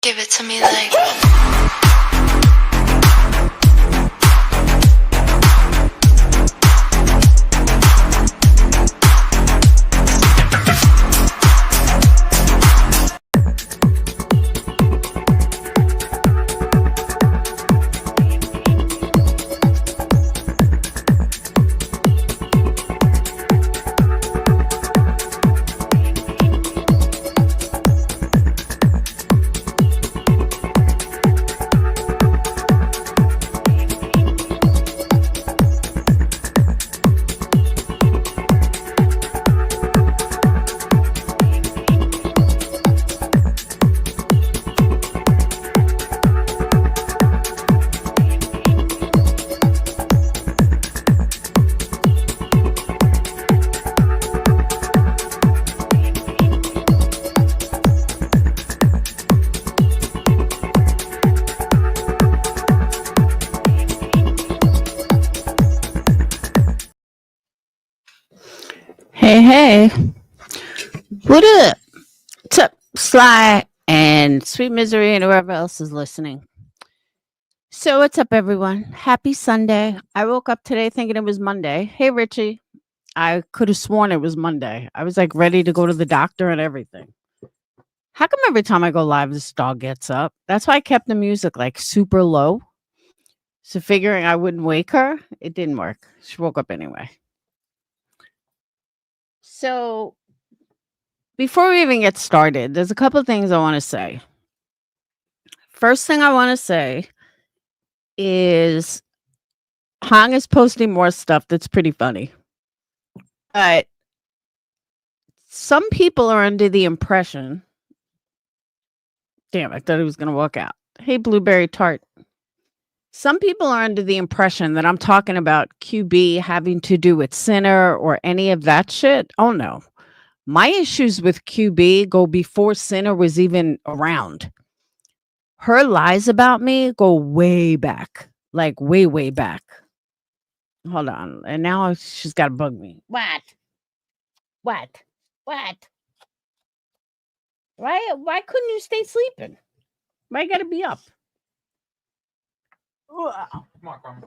Give it to me like. Hey, what up? What's up, Sly and Sweet Misery and whoever else is listening? So, what's up, everyone? Happy Sunday. I woke up today thinking it was Monday. Hey, Richie. I could have sworn it was Monday. I was like ready to go to the doctor and everything. How come every time I go live, this dog gets up? That's why I kept the music like super low. So, figuring I wouldn't wake her, it didn't work. She woke up anyway. So, before we even get started, there's a couple of things I want to say. First thing I want to say is Hong is posting more stuff that's pretty funny. But some people are under the impression. Damn, I thought he was going to walk out. Hey, Blueberry Tart. Some people are under the impression that I'm talking about QB having to do with Sinner or any of that shit. Oh, no. My issues with QB go before Sinner was even around. Her lies about me go way back, like way, way back. Hold on. And now she's got to bug me. What? Why couldn't you stay sleeping? Why you got to be up? Come on.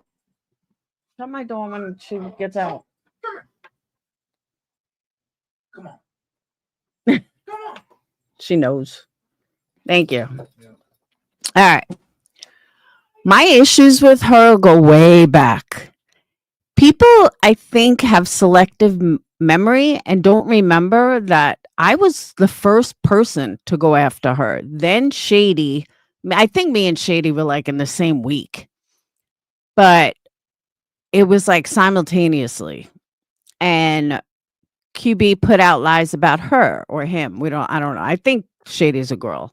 Shut my door when she gets out. Come on. She knows. Thank you. Yeah. All right. My issues with her go way back. People, I think, have selective memory and don't remember that I was the first person to go after her. Then Shady. I think me and Shady were like in the same week. But it was like simultaneously. And QB put out lies about her or him. I don't know. I think Shady's a girl.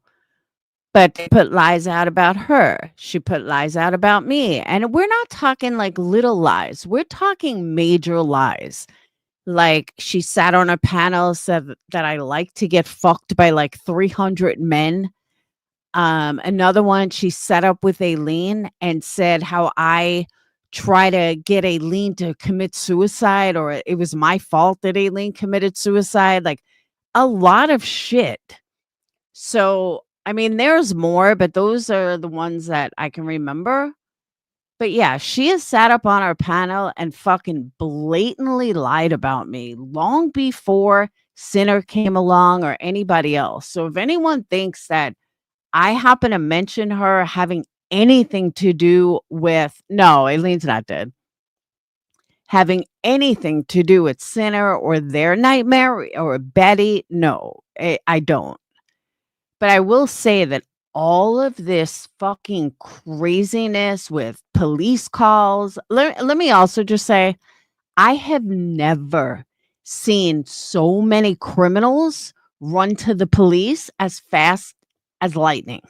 But they put lies out about her. She put lies out about me. And we're not talking like little lies. We're talking major lies. Like she sat on a panel, said that I like to get fucked by like 300 men. Another one, she set up with Aileen and said how I try to get Aileen to commit suicide, or it was my fault that Aileen committed suicide. Like a lot of shit. So, I mean, there's more, but those are the ones that I can remember. But yeah, she has sat up on our panel and fucking blatantly lied about me long before Sinner came along or anybody else. So if anyone thinks that I happen to mention her having anything to do with, no, Aileen's not dead. Having anything to do with Sinner or their nightmare or Betty, no, I don't. But I will say that all of this fucking craziness with police calls, let me also just say, I have never seen so many criminals run to the police as fast as lightning.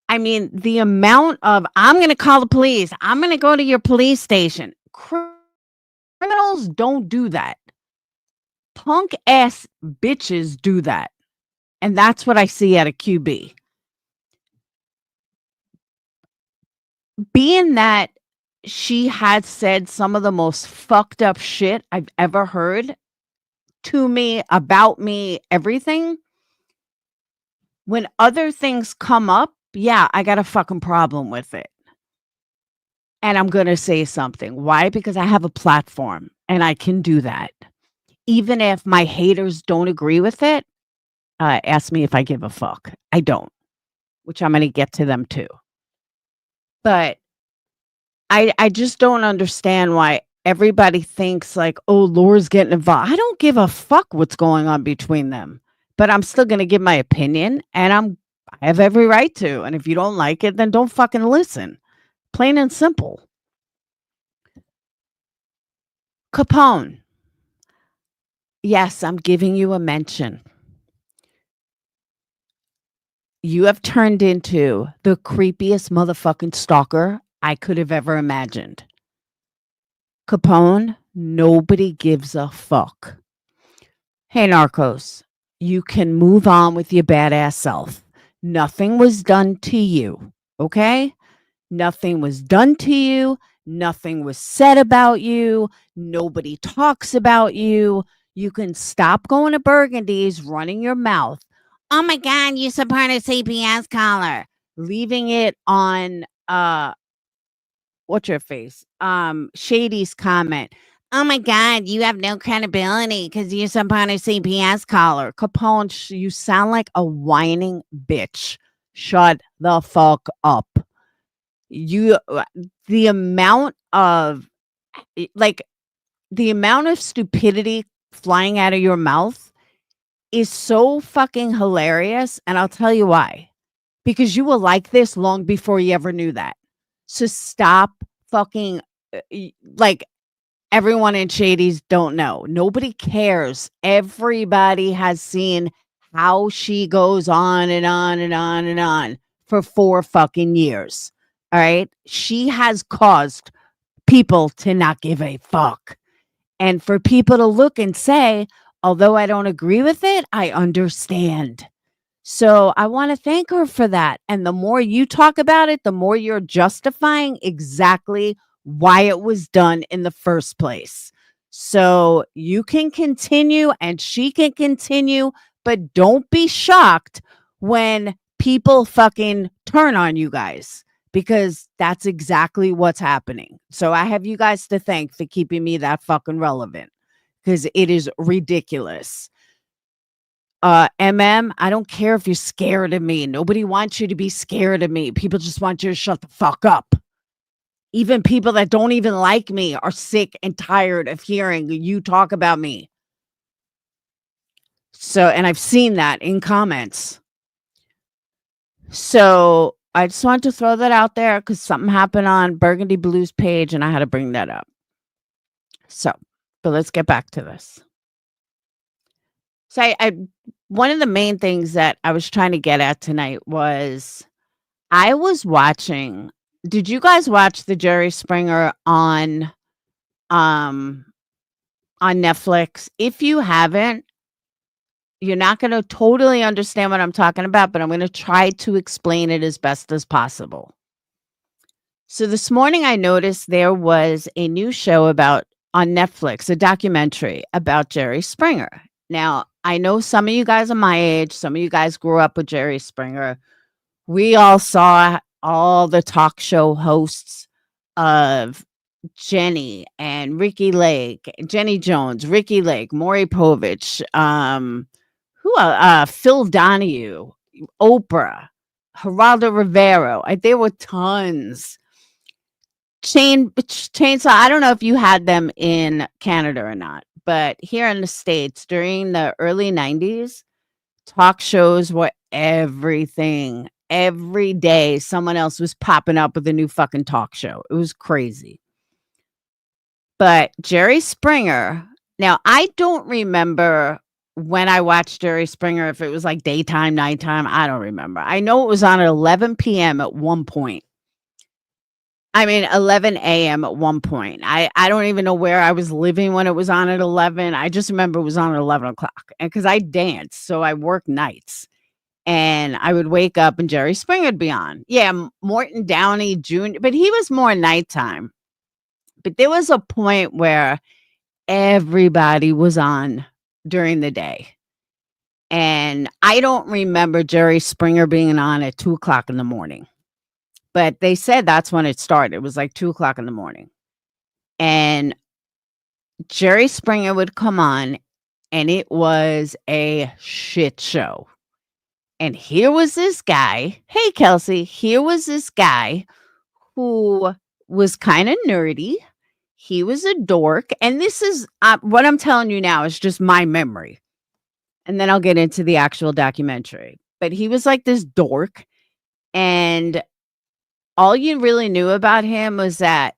I mean, the amount of, I'm going to call the police. I'm going to go to your police station. Criminals don't do that. Punk ass bitches do that. And that's what I see at a QB. Being that she had said some of the most fucked up shit I've ever heard to me, about me, everything. When other things come up, yeah, I got a fucking problem with it. And I'm going to say something. Why? Because I have a platform and I can do that. Even if my haters don't agree with it, ask me if I give a fuck. I don't, which I'm going to get to them too. But I just don't understand why everybody thinks like, oh, Laura's getting involved. I don't give a fuck what's going on between them, but I'm still going to give my opinion and I have every right to. And if you don't like it, then don't fucking listen. Plain and simple. Capone. Yes, I'm giving you a mention. You have turned into the creepiest motherfucking stalker I could have ever imagined. Capone, nobody gives a fuck. Hey, Narcos, you can move on with your badass self. Nothing was done to you, okay? Nothing was done to you. Nothing was said about you. Nobody talks about you. You can stop going to Burgundy's, running your mouth. Oh my God, you support a CPS collar. Leaving it on what's your face? Shady's comment. Oh my God, you have no credibility because you support a CPS collar. Capone, you sound like a whining bitch. Shut the fuck up. You the amount of like the amount of stupidity flying out of your mouth is so fucking hilarious, and I'll tell you why. Because you were like this long before you ever knew that. So stop fucking like everyone in Shady's don't know. Nobody cares. Everybody has seen how she goes on and on and on and on for 4 fucking years. All right? She has caused people to not give a fuck. And for people to look and say, although I don't agree with it, I understand. So I want to thank her for that. And the more you talk about it, the more you're justifying exactly why it was done in the first place. So you can continue and she can continue, but don't be shocked when people fucking turn on you guys because that's exactly what's happening. So I have you guys to thank for keeping me that fucking relevant because it is ridiculous. I don't care if you're scared of me. Nobody wants you to be scared of me. People just want you to shut the fuck up. Even people that don't even like me are sick and tired of hearing you talk about me. So, and I've seen that in comments. So I just wanted to throw that out there because something happened on Burgundy Blues page and I had to bring that up. So, but let's get back to this. So I one of the main things that I was trying to get at tonight was I was watching. Did you guys watch the Jerry Springer um on Netflix? If you haven't, you're not going to totally understand what I'm talking about, but I'm going to try to explain it as best as possible. So this morning I noticed there was a new show on Netflix, a documentary about Jerry Springer. Now, I know some of you guys are my age, some of you guys grew up with Jerry Springer. We all saw all the talk show hosts of Jenny and Ricky Lake, Jenny Jones, Ricky Lake, Maury Povich, Phil Donahue, Oprah, Geraldo Rivero. There were tons. Chainsaw. I don't know if you had them in Canada or not, but here in the States during the early 90s, talk shows were everything. Every day, someone else was popping up with a new fucking talk show. It was crazy. But Jerry Springer, now I don't remember when I watched Jerry Springer, if it was like daytime, nighttime. I don't remember. I know it was on at 11 p.m. at one point. 11 a.m. at one point. I don't even know where I was living when it was on at 11. I just remember it was on at 11 o'clock. And because I danced, so I worked nights. And I would wake up and Jerry Springer would be on. Yeah, Morton Downey Jr., but he was more nighttime. But there was a point where everybody was on during the day. And I don't remember Jerry Springer being on at 2 o'clock in the morning, but they said that's when it started. It was like 2 o'clock in the morning. And Jerry Springer would come on, and it was a shit show. And here was this guy. Hey, Kelsey. Here was this guy who was kind of nerdy. He was a dork. And this is what I'm telling you now is just my memory. And then I'll get into the actual documentary. But he was like this dork. And all you really knew about him was that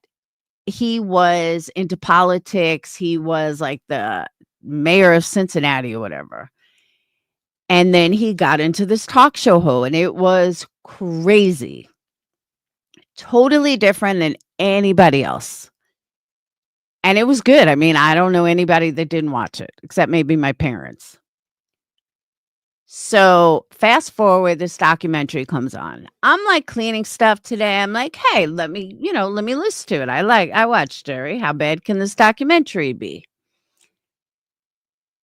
he was into politics. He was like the mayor of Cincinnati or whatever. And then he got into this talk show, and it was crazy. Totally different than anybody else. And it was good. I mean, I don't know anybody that didn't watch it, except maybe my parents. So fast forward, this documentary comes on. I'm like cleaning stuff today. I'm like, hey, let me listen to it. I watched Jerry. How bad can this documentary be?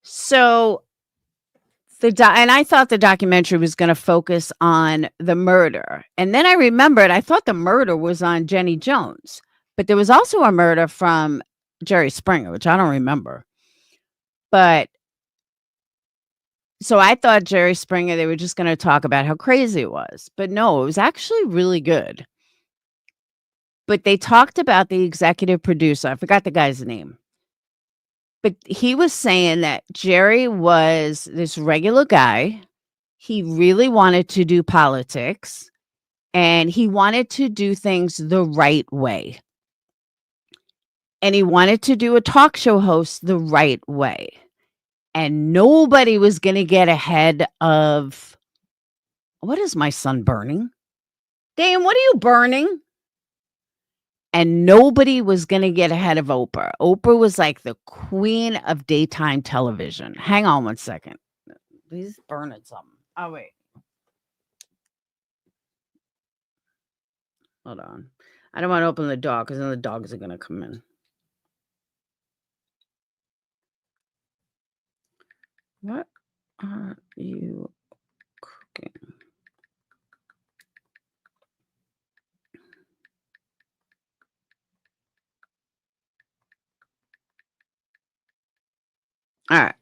So and I thought the documentary was going to focus on the murder. And then I remembered, I thought the murder was on Jenny Jones, but there was also a murder from Jerry Springer, which I don't remember. But so I thought Jerry Springer, they were just going to talk about how crazy it was. But no, it was actually really good. But they talked about the executive producer. I forgot the guy's name. But he was saying that Jerry was this regular guy. He really wanted to do politics, and he wanted to do things the right way. And he wanted to do a talk show host the right way. And nobody was going to get ahead of, what is my son burning? Dan, what are you burning? And nobody was going to get ahead of Oprah. Oprah was like the queen of daytime television. Hang on one second. He's burning something. Oh, wait. Hold on. I don't want to open the door because then the dogs are going to come in. What are you cooking? All right.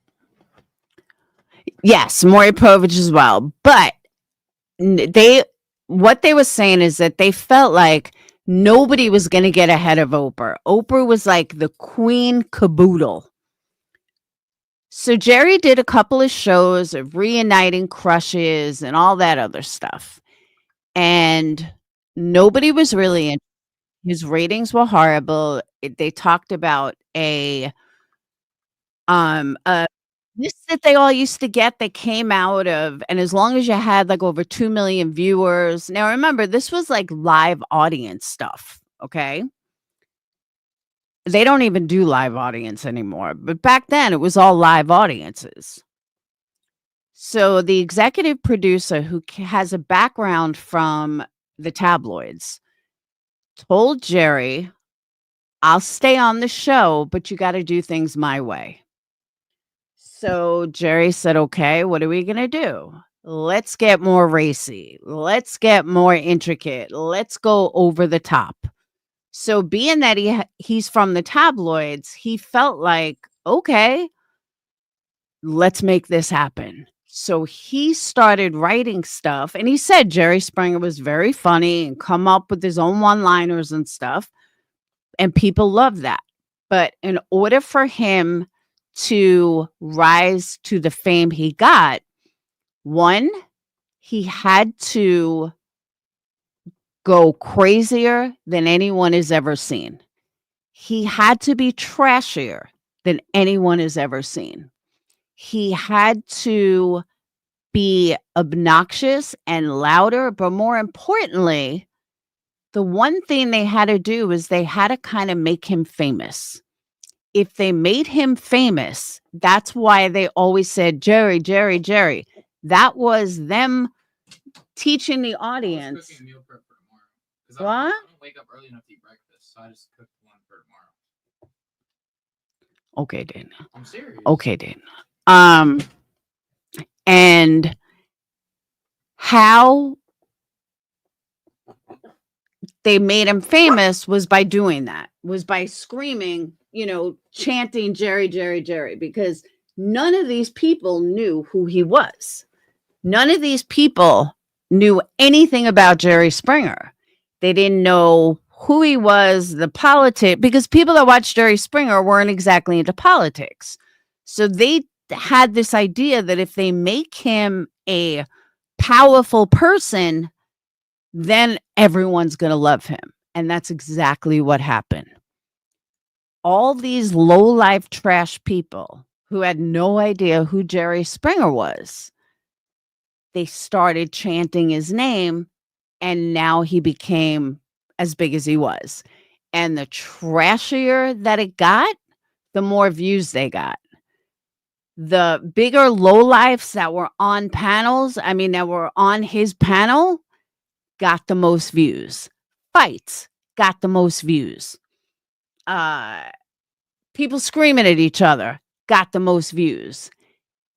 Yes, Maury Povich as well. But what they were saying is that they felt like nobody was going to get ahead of Oprah. Oprah was like the queen caboodle. So Jerry did a couple of shows of reuniting crushes and all that other stuff. And nobody was really in. His ratings were horrible. They talked about a this that they all used to get that came out of, and as long as you had like over 2 million viewers. Now remember, this was like live audience stuff, okay? They don't even do live audience anymore, but back then it was all live audiences. So the executive producer, who has a background from the tabloids, told Jerry, I'll stay on the show, but you got to do things my way. So Jerry said, okay, what are we going to do? Let's get more racy. Let's get more intricate. Let's go over the top. So being that he's from the tabloids, he felt like, okay, let's make this happen. So he started writing stuff, and he said Jerry Springer was very funny and come up with his own one-liners and stuff, and people loved that. But in order for him to rise to the fame he got, one, he had to go crazier than anyone has ever seen. He had to be trashier than anyone has ever seen. He had to be obnoxious and louder, but more importantly, the one thing they had to do is they had to kind of make him famous. If they made him famous, that's why they always said, Jerry, Jerry, Jerry. That was them teaching the audience. Cooking a meal prep for tomorrow. What? I don't wake up early enough to eat breakfast, so I just cooked one for tomorrow. Okay, Dana. I'm serious. Okay, Dana. And how they made him famous was by doing that, was by screaming, chanting Jerry, Jerry, Jerry, because none of these people knew who he was. None of these people knew anything about Jerry Springer. They didn't know who he was, the politics, because people that watched Jerry Springer weren't exactly into politics. So they had this idea that if they make him a powerful person, then everyone's going to love him. And that's exactly what happened. All these low-life trash people who had no idea who Jerry Springer was, they started chanting his name, and now he became as big as he was. And the trashier that it got, the more views they got. The bigger lowlifes that were on panels, that were on his panel, got the most views. Fights got the most views. People screaming at each other got the most views.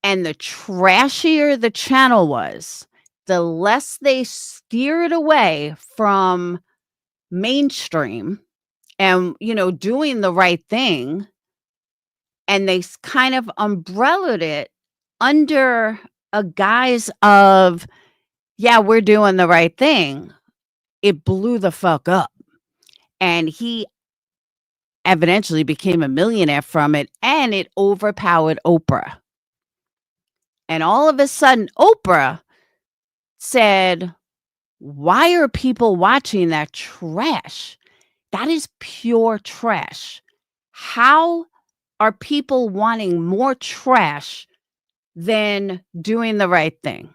And the trashier the channel was, the less they steered away from mainstream and, doing the right thing. And they kind of umbrellaed it under a guise of, yeah, we're doing the right thing. It blew the fuck up. And he eventually became a millionaire from it, and it overpowered Oprah. And all of a sudden, Oprah said, why are people watching that trash? That is pure trash. How are people wanting more trash than doing the right thing?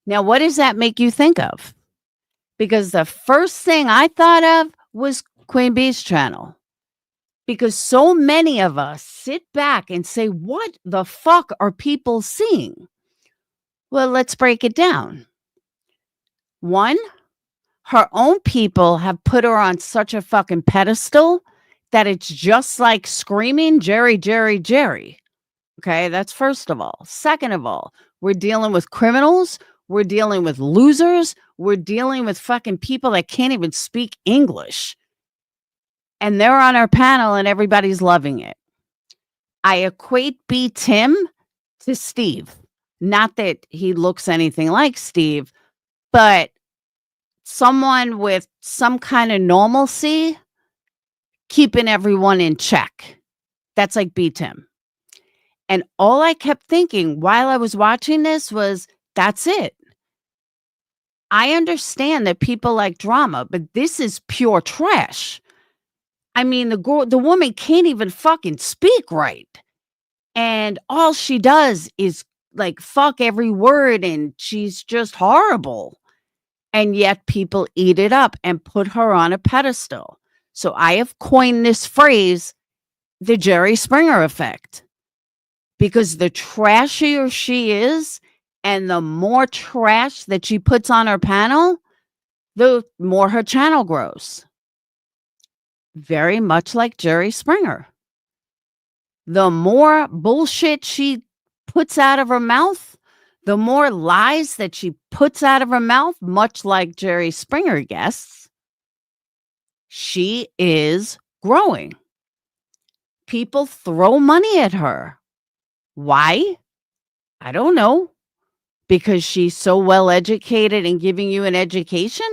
Now, what does that make you think of? Because the first thing I thought of was Queen Bee's channel. Because so many of us sit back and say, what the fuck are people seeing? Well, let's break it down. One, her own people have put her on such a fucking pedestal that it's just like screaming, Jerry, Jerry, Jerry. Okay, that's first of all. Second of all, we're dealing with criminals. We're dealing with losers. We're dealing with fucking people that can't even speak English. And they're on our panel and everybody's loving it. I equate B. Tim to Steve. Not that he looks anything like Steve, but someone with some kind of normalcy, keeping everyone in check. That's like B. Tim. And all I kept thinking while I was watching this was, that's it. I understand that people like drama, but this is pure trash. The woman can't even fucking speak right. And all she does is like fuck every word, and she's just horrible. And yet people eat it up and put her on a pedestal. So I have coined this phrase, the Jerry Springer effect. Because the trashier she is, and the more trash that she puts on her panel, the more her channel grows. Very much like Jerry Springer. The more bullshit she puts out of her mouth, the more lies that she puts out of her mouth, much like Jerry Springer guests, she is growing. People throw money at her. Why? I don't know. Because she's so well educated and giving you an education?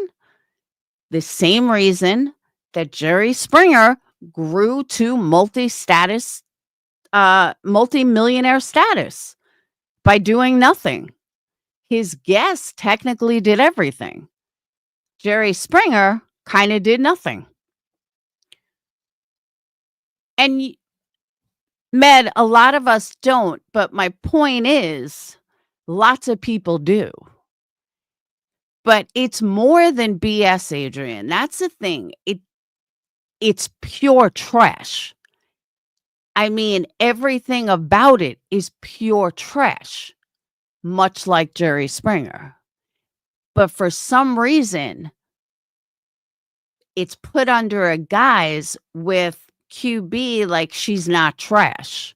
The same reason that Jerry Springer grew to multi-millionaire status by doing nothing. His guests technically did everything. Jerry Springer kind of did nothing. And Med, a lot of us don't, but my point is, lots of people do. But it's more than BS, Adrian. That's the thing. It's pure trash. Everything about it is pure trash, much like Jerry Springer. But for some reason, it's put under a guise with QB like she's not trash.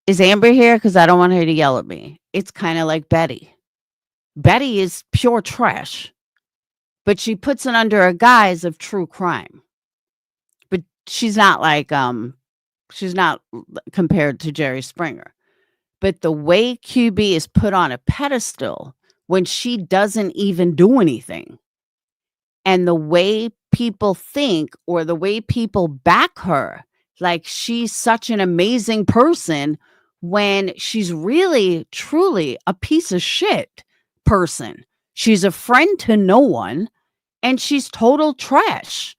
Is Amber here? Because I don't want her to yell at me. It's kind of like Betty. Betty is pure trash, but she puts it under a guise of true crime. But she's not like she's not compared to Jerry Springer. But the way QB is put on a pedestal when she doesn't even do anything, and the way people think or the way people back her, like she's such an amazing person when she's really, truly a piece of shit person. She's a friend to no one and she's total trash.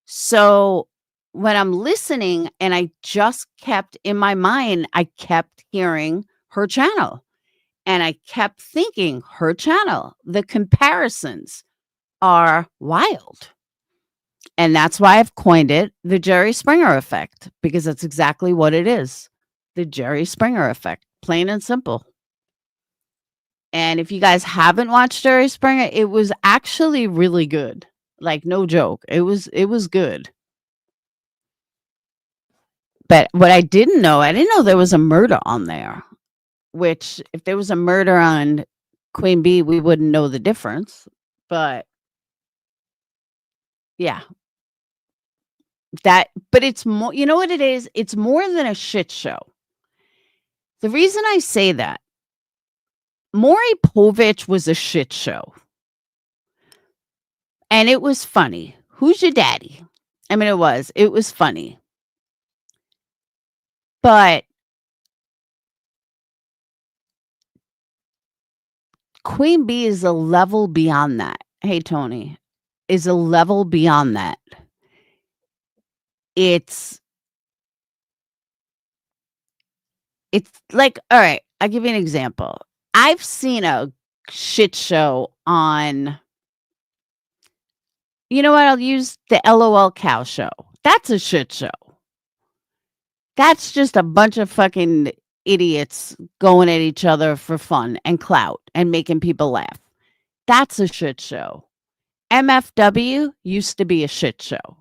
So when I'm listening and I just kept in my mind, I kept hearing her channel and I kept thinking her channel. The comparisons are wild. And that's why I've coined it the Jerry Springer effect, because that's exactly what it is. The Jerry Springer effect, plain and simple. And if you guys haven't watched Jerry Springer, it was actually really good. Like, no joke. It was good. But what I didn't know there was a murder on there, which if there was a murder on Queen Bee, we wouldn't know the difference. But yeah, but it's more, you know what it is? It's more than a shit show. The reason I say that, Maury Povich was a shit show. And it was funny. Who's your daddy? I mean, it was funny. But Queen Bee is a level beyond that. Hey, Tony, is a level beyond that. It's like, all right, I'll give you an example. I've seen a shit show on, you know what? I'll use the LOL Cow show. That's a shit show. That's just a bunch of fucking idiots going at each other for fun and clout and making people laugh. That's a shit show. MFW used to be a shit show.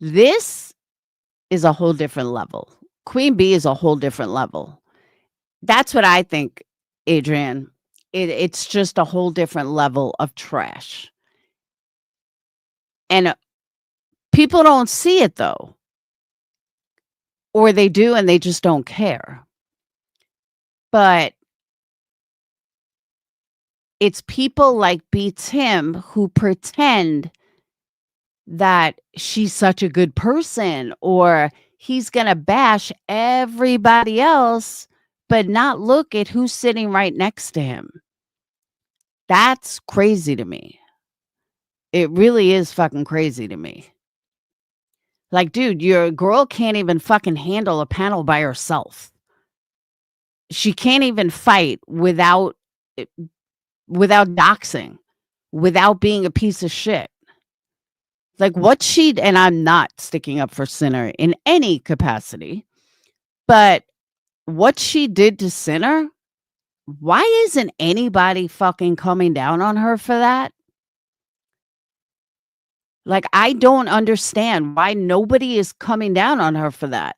This is a whole different level. Queen Bee is a whole different level. That's what I think, Adrian. It's just a whole different level of trash. And people don't see it, though. Or they do, and they just don't care. But it's people like Beats Him who pretend that she's such a good person, or he's going to bash everybody else, but not look at who's sitting right next to him. That's crazy to me. It really is fucking crazy to me. Like, dude, your girl can't even fucking handle a panel by herself. She can't even fight without doxing, without being a piece of shit. Like and I'm not sticking up for Sinner in any capacity, but what she did to Sinner, why isn't anybody fucking coming down on her for that? Like, I don't understand why nobody is coming down on her for that.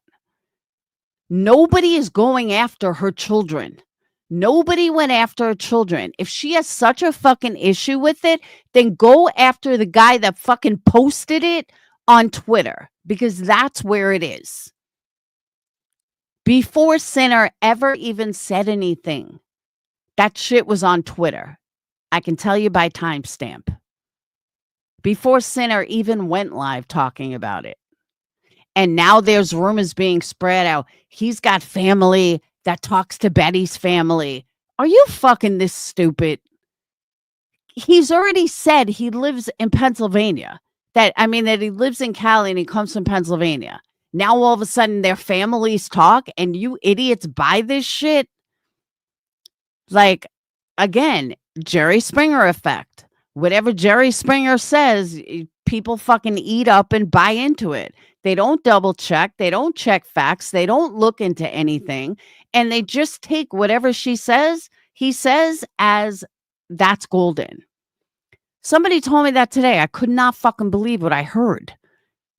Nobody is going after her children. Nobody went after her children. If she has such a fucking issue with it, then go after the guy that fucking posted it on Twitter, because that's where it is. Before Sinner ever even said anything, that shit was on Twitter. I can tell you by timestamp. Before Sinner even went live talking about it. And now there's rumors being spread out. He's got family that talks to Betty's family. Are you fucking this stupid? He's already said he lives in Pennsylvania. That he lives in Cali and he comes from Pennsylvania. Now all of a sudden their families talk and you idiots buy this shit. Like, again, Jerry Springer effect. Whatever Jerry Springer says, people fucking eat up and buy into it. They don't double check. They don't check facts. They don't look into anything. And they just take whatever he says as that's golden. Somebody told me that today. I could not fucking believe what I heard.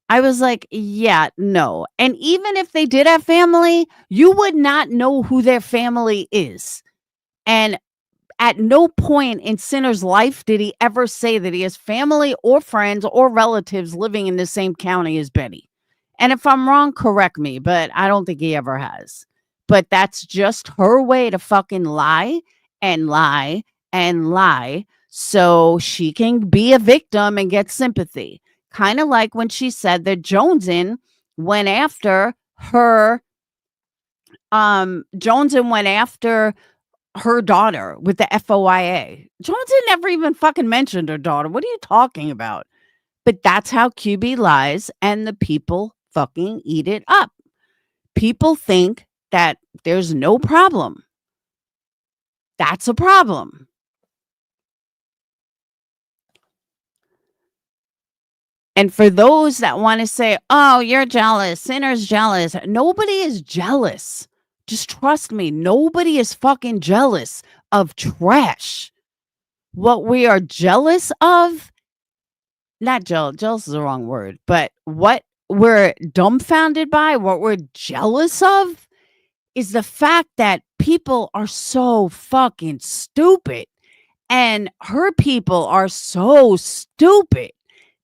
I was like, yeah, no. And even if they did have family, you would not know who their family is. And at no point in Sinner's life did he ever say that he has family or friends or relatives living in the same county as Betty. And if I'm wrong, correct me, but I don't think he ever has. But that's just her way to fucking lie and lie and lie so she can be a victim and get sympathy. Kind of like when she said that Jonesin went after her Jonesin went after her daughter with the FOIA. Johnson never even fucking mentioned her daughter. What are you talking about? But that's how QB lies, and the people fucking eat it up. People think that there's no problem. That's a problem. And for those that want to say, oh, you're jealous, Sinner's jealous, nobody is jealous. Just trust me, nobody is fucking jealous of trash. What we are jealous of, not jealous is the wrong word, but what we're dumbfounded by, what we're jealous of, is the fact that people are so fucking stupid. And her people are so stupid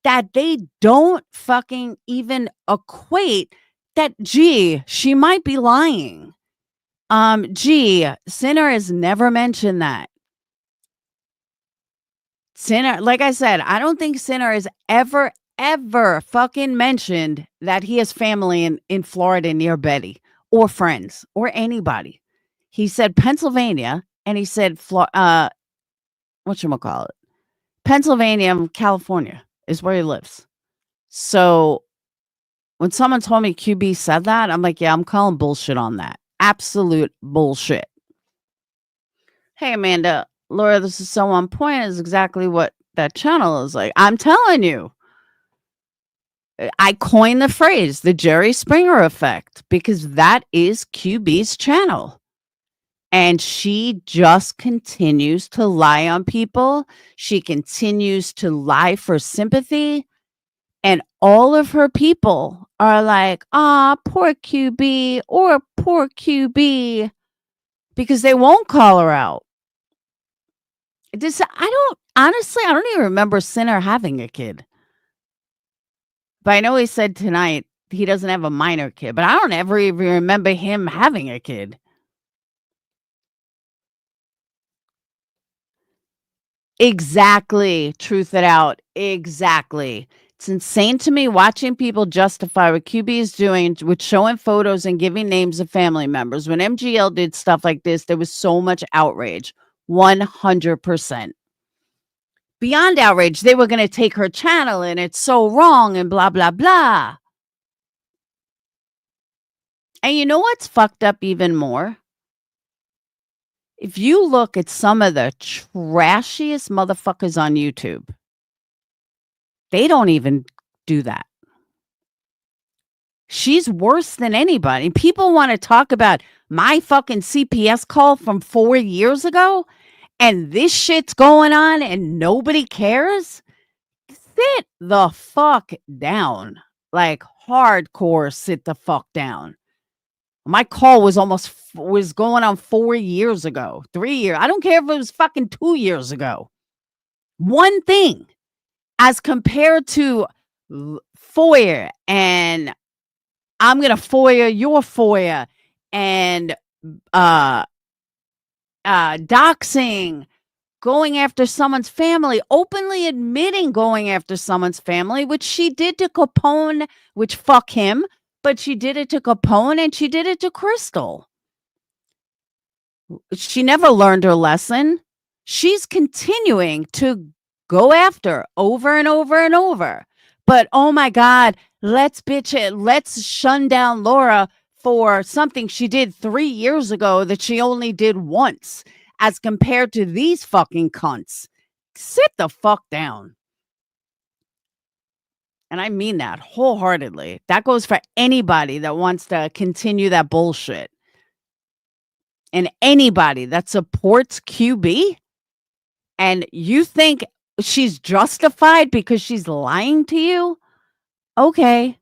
that they don't fucking even equate that, gee, she might be lying. Gee, Sinner has never mentioned that. Sinner, like I said, I don't think Sinner has ever fucking mentioned that he has family in Florida near Betty or friends or anybody. He said Pennsylvania, and he said whatchamacallit? Pennsylvania, California is where he lives. So when someone told me QB said that, I'm like, yeah, I'm calling bullshit on that. Absolute bullshit. Hey, Amanda, Laura, this is so on point. Is exactly what that channel is like. I'm telling you. I coined the phrase, the Jerry Springer effect, because that is QB's channel. And she just continues to lie on people. She continues to lie for sympathy. And all of her people are like, ah, poor QB or poor QB, because they won't call her out. I don't even remember Sinner having a kid. But I know he said tonight he doesn't have a minor kid, but I don't ever even remember him having a kid. Exactly. Truth it out. Exactly. It's insane to me watching people justify what QB is doing with showing photos and giving names of family members. When MGL did stuff like this, there was so much outrage. 100%. Beyond outrage, they were going to take her channel and it's so wrong and blah, blah, blah. And you know what's fucked up even more? If you look at some of the trashiest motherfuckers on YouTube, they don't even do that. She's worse than anybody. People want to talk about my fucking CPS call from 4 years ago, and this shit's going on and nobody cares. Sit the fuck down. Like hardcore sit the fuck down. My call was was going on 4 years ago, 3 years. I don't care if it was fucking 2 years ago. One thing as compared to FOIA and I'm going to FOIA your FOIA and doxing, going after someone's family, openly admitting going after someone's family, which she did to Capone, which fuck him, but she did it to Capone and she did it to Crystal. She never learned her lesson. She's continuing to go after over and over and over. But oh my God, let's bitch it. Let's shun down Laura for something she did 3 years ago that she only did once, as compared to these fucking cunts. Sit the fuck down. And I mean that wholeheartedly. That goes for anybody that wants to continue that bullshit. And anybody that supports QB and you think she's justified because she's lying to you, Okay.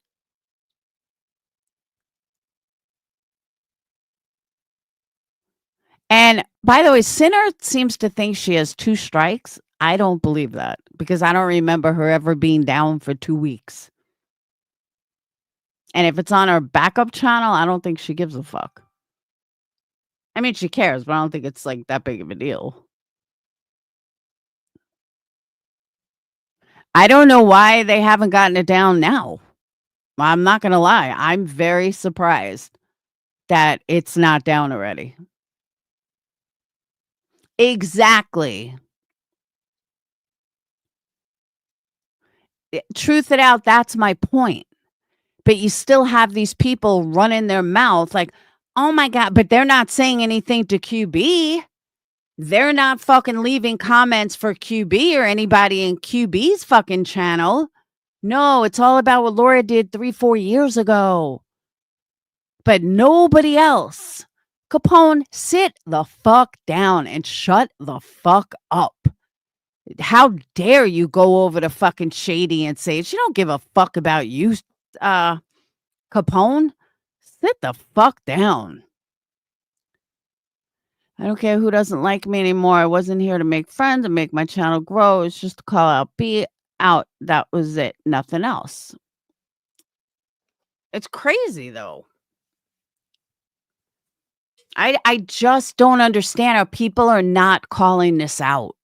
And by the way, Sinner seems to think she has 2 strikes. I don't believe that because I don't remember her ever being down for 2 weeks. And if it's on her backup channel, I don't think she gives a fuck. I mean, she cares, but I don't think it's like that big of a deal. I don't know why they haven't gotten it down now. I'm not going to lie. I'm very surprised that it's not down already. Exactly. Truth it out. That's my point. But you still have these people running their mouth like, oh my God, but they're not saying anything to QB. They're not fucking leaving comments for QB or anybody in QB's fucking channel. No, it's all about what Laura did 3-4 years ago. But nobody else. Capone, sit the fuck down and shut the fuck up. How dare you go over to fucking Shady and say she don't give a fuck about you, Capone? Sit the fuck down. I don't care who doesn't like me anymore. I wasn't here to make friends and make my channel grow. It's just to call out, be out. That was it. Nothing else. It's crazy though. I just don't understand how people are not calling this out.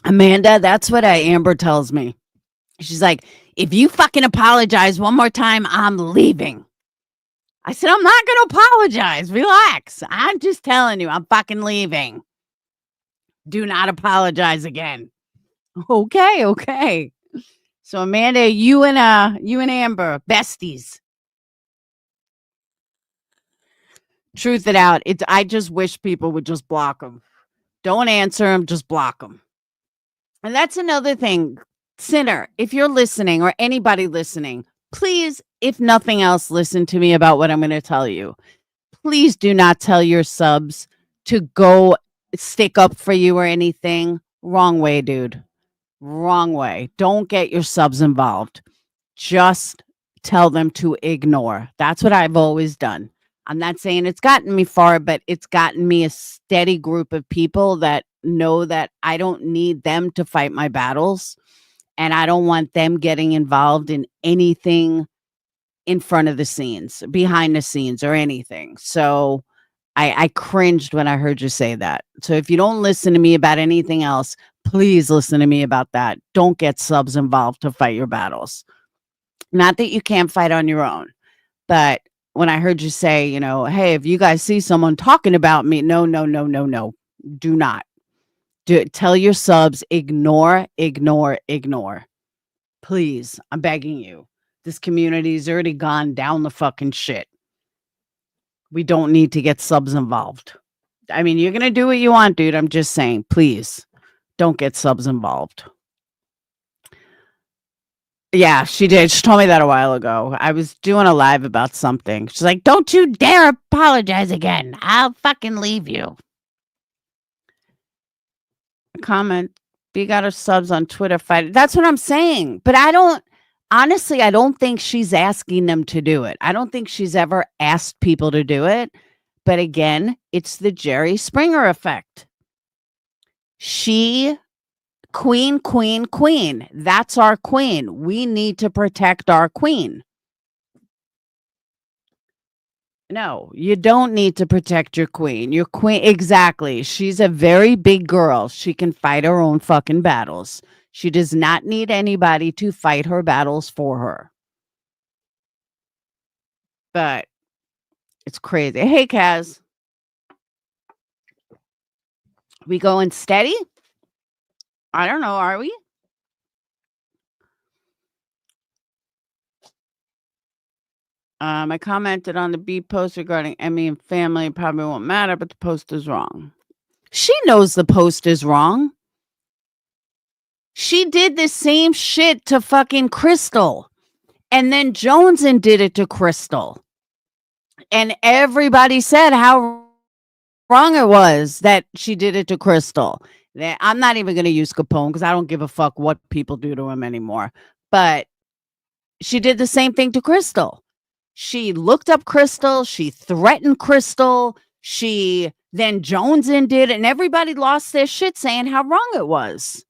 Amanda, that's what Amber tells me. She's like, if you fucking apologize one more time, I'm leaving. I said, I'm not going to apologize. Relax. I'm just telling you, I'm fucking leaving. Do not apologize again. Okay. So Amanda, you and Amber, besties. Truth it out. I just wish people would just block them. Don't answer them, just block them. And that's another thing. Sinner, if you're listening or anybody listening, please, if nothing else, listen to me about what I'm going to tell you. Please do not tell your subs to go stick up for you or anything. Wrong way, dude. Wrong way. Don't get your subs involved. Just tell them to ignore. That's what I've always done. I'm not saying it's gotten me far, but it's gotten me a steady group of people that know that I don't need them to fight my battles. And I don't want them getting involved in anything in front of the scenes, behind the scenes, or anything. So I cringed when I heard you say that. So if you don't listen to me about anything else, please listen to me about that. Don't get subs involved to fight your battles. Not that you can't fight on your own, but when I heard you say, hey, if you guys see someone talking about me, no. Do not. Tell your subs, ignore. Please, I'm begging you. This community's already gone down the fucking shit. We don't need to get subs involved. I mean, you're going to do what you want, dude. I'm just saying, please don't get subs involved. Yeah, she did. She told me that a while ago. I was doing a live about something. She's like, don't you dare apologize again. I'll fucking leave you. Comment, we got her subs on Twitter fight. That's what I'm saying. But I don't think she's asking them to do it. I don't think she's ever asked people to do it. But again, it's the Jerry Springer effect. Queen. That's our queen. We need to protect our queen. No, you don't need to protect your queen. Your queen, exactly. She's a very big girl. She can fight her own fucking battles. She does not need anybody to fight her battles for her. But it's crazy. Hey, Kaz. We going steady? I don't know. Are we? I commented on the B post regarding Emmy and family. It probably won't matter, but the post is wrong. She knows the post is wrong. She did the same shit to fucking Crystal. And then Joneson did it to Crystal. And everybody said how wrong it was that she did it to Crystal. I'm not even going to use Capone because I don't give a fuck what people do to him anymore. But she did the same thing to Crystal. She looked up Crystal. She threatened Crystal. Then Jones in did, and everybody lost their shit saying how wrong it was.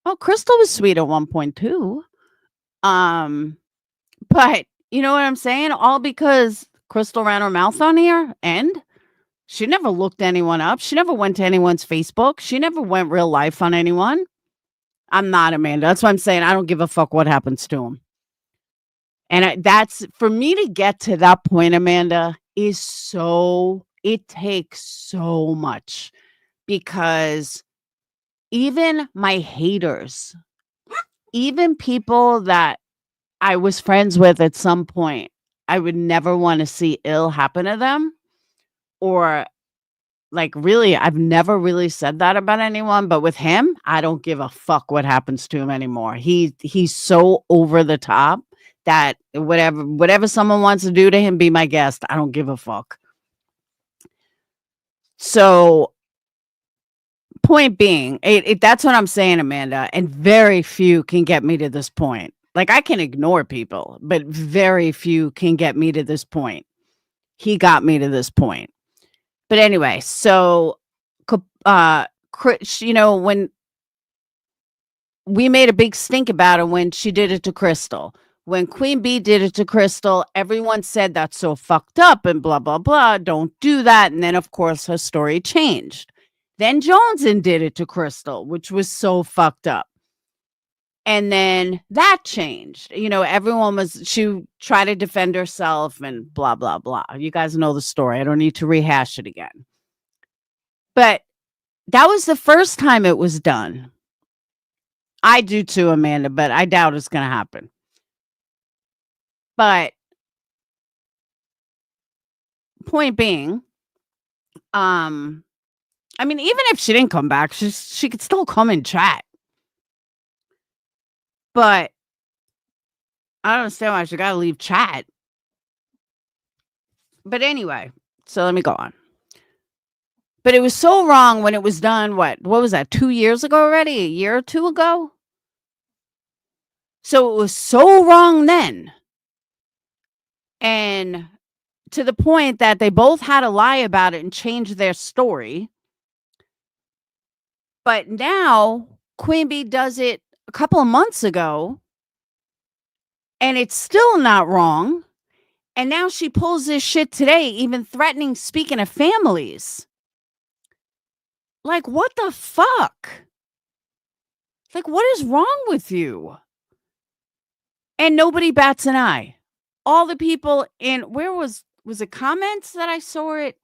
Oh, Crystal was sweet at one point too. But you know what I'm saying? All because Crystal ran her mouth on here, and she never looked anyone up. She never went to anyone's Facebook. She never went real life on anyone. I'm not, Amanda. That's what I'm saying. I don't give a fuck what happens to him. And that's for me to get to that point, Amanda, it takes so much, because even my haters, even people that I was friends with at some point, I would never want to see ill happen to them. Or like, really, I've never really said that about anyone, but with him, I don't give a fuck what happens to him anymore. He's so over the top that whatever someone wants to do to him, be my guest. I don't give a fuck. So, point being, that's what I'm saying, Amanda. And very few can get me to this point. Like, I can ignore people, but very few can get me to this point. He got me to this point. But anyway, so, when we made a big stink about it when she did it to Crystal. When Queen Bee did it to Crystal, everyone said that's so fucked up and blah, blah, blah. Don't do that. And then, of course, her story changed. Then Joneson did it to Crystal, which was so fucked up. And then that changed. She tried to defend herself and blah, blah, blah. You guys know the story. I don't need to rehash it again. But that was the first time it was done. I do too, Amanda, but I doubt it's going to happen. But point being, even if she didn't come back, she could still come and chat. But I don't understand why she got to leave chat. But anyway, so let me go on. But it was so wrong when it was done. What was that? 2 years ago already? A year or two ago? So it was so wrong then. And to the point that they both had to lie about it and change their story. But now Queen Bee does it a couple of months ago, and it's still not wrong. And now she pulls this shit today, even threatening, speaking of families. Like, what the fuck? Like, what is wrong with you? And nobody bats an eye. All the people where was it comments that I saw it?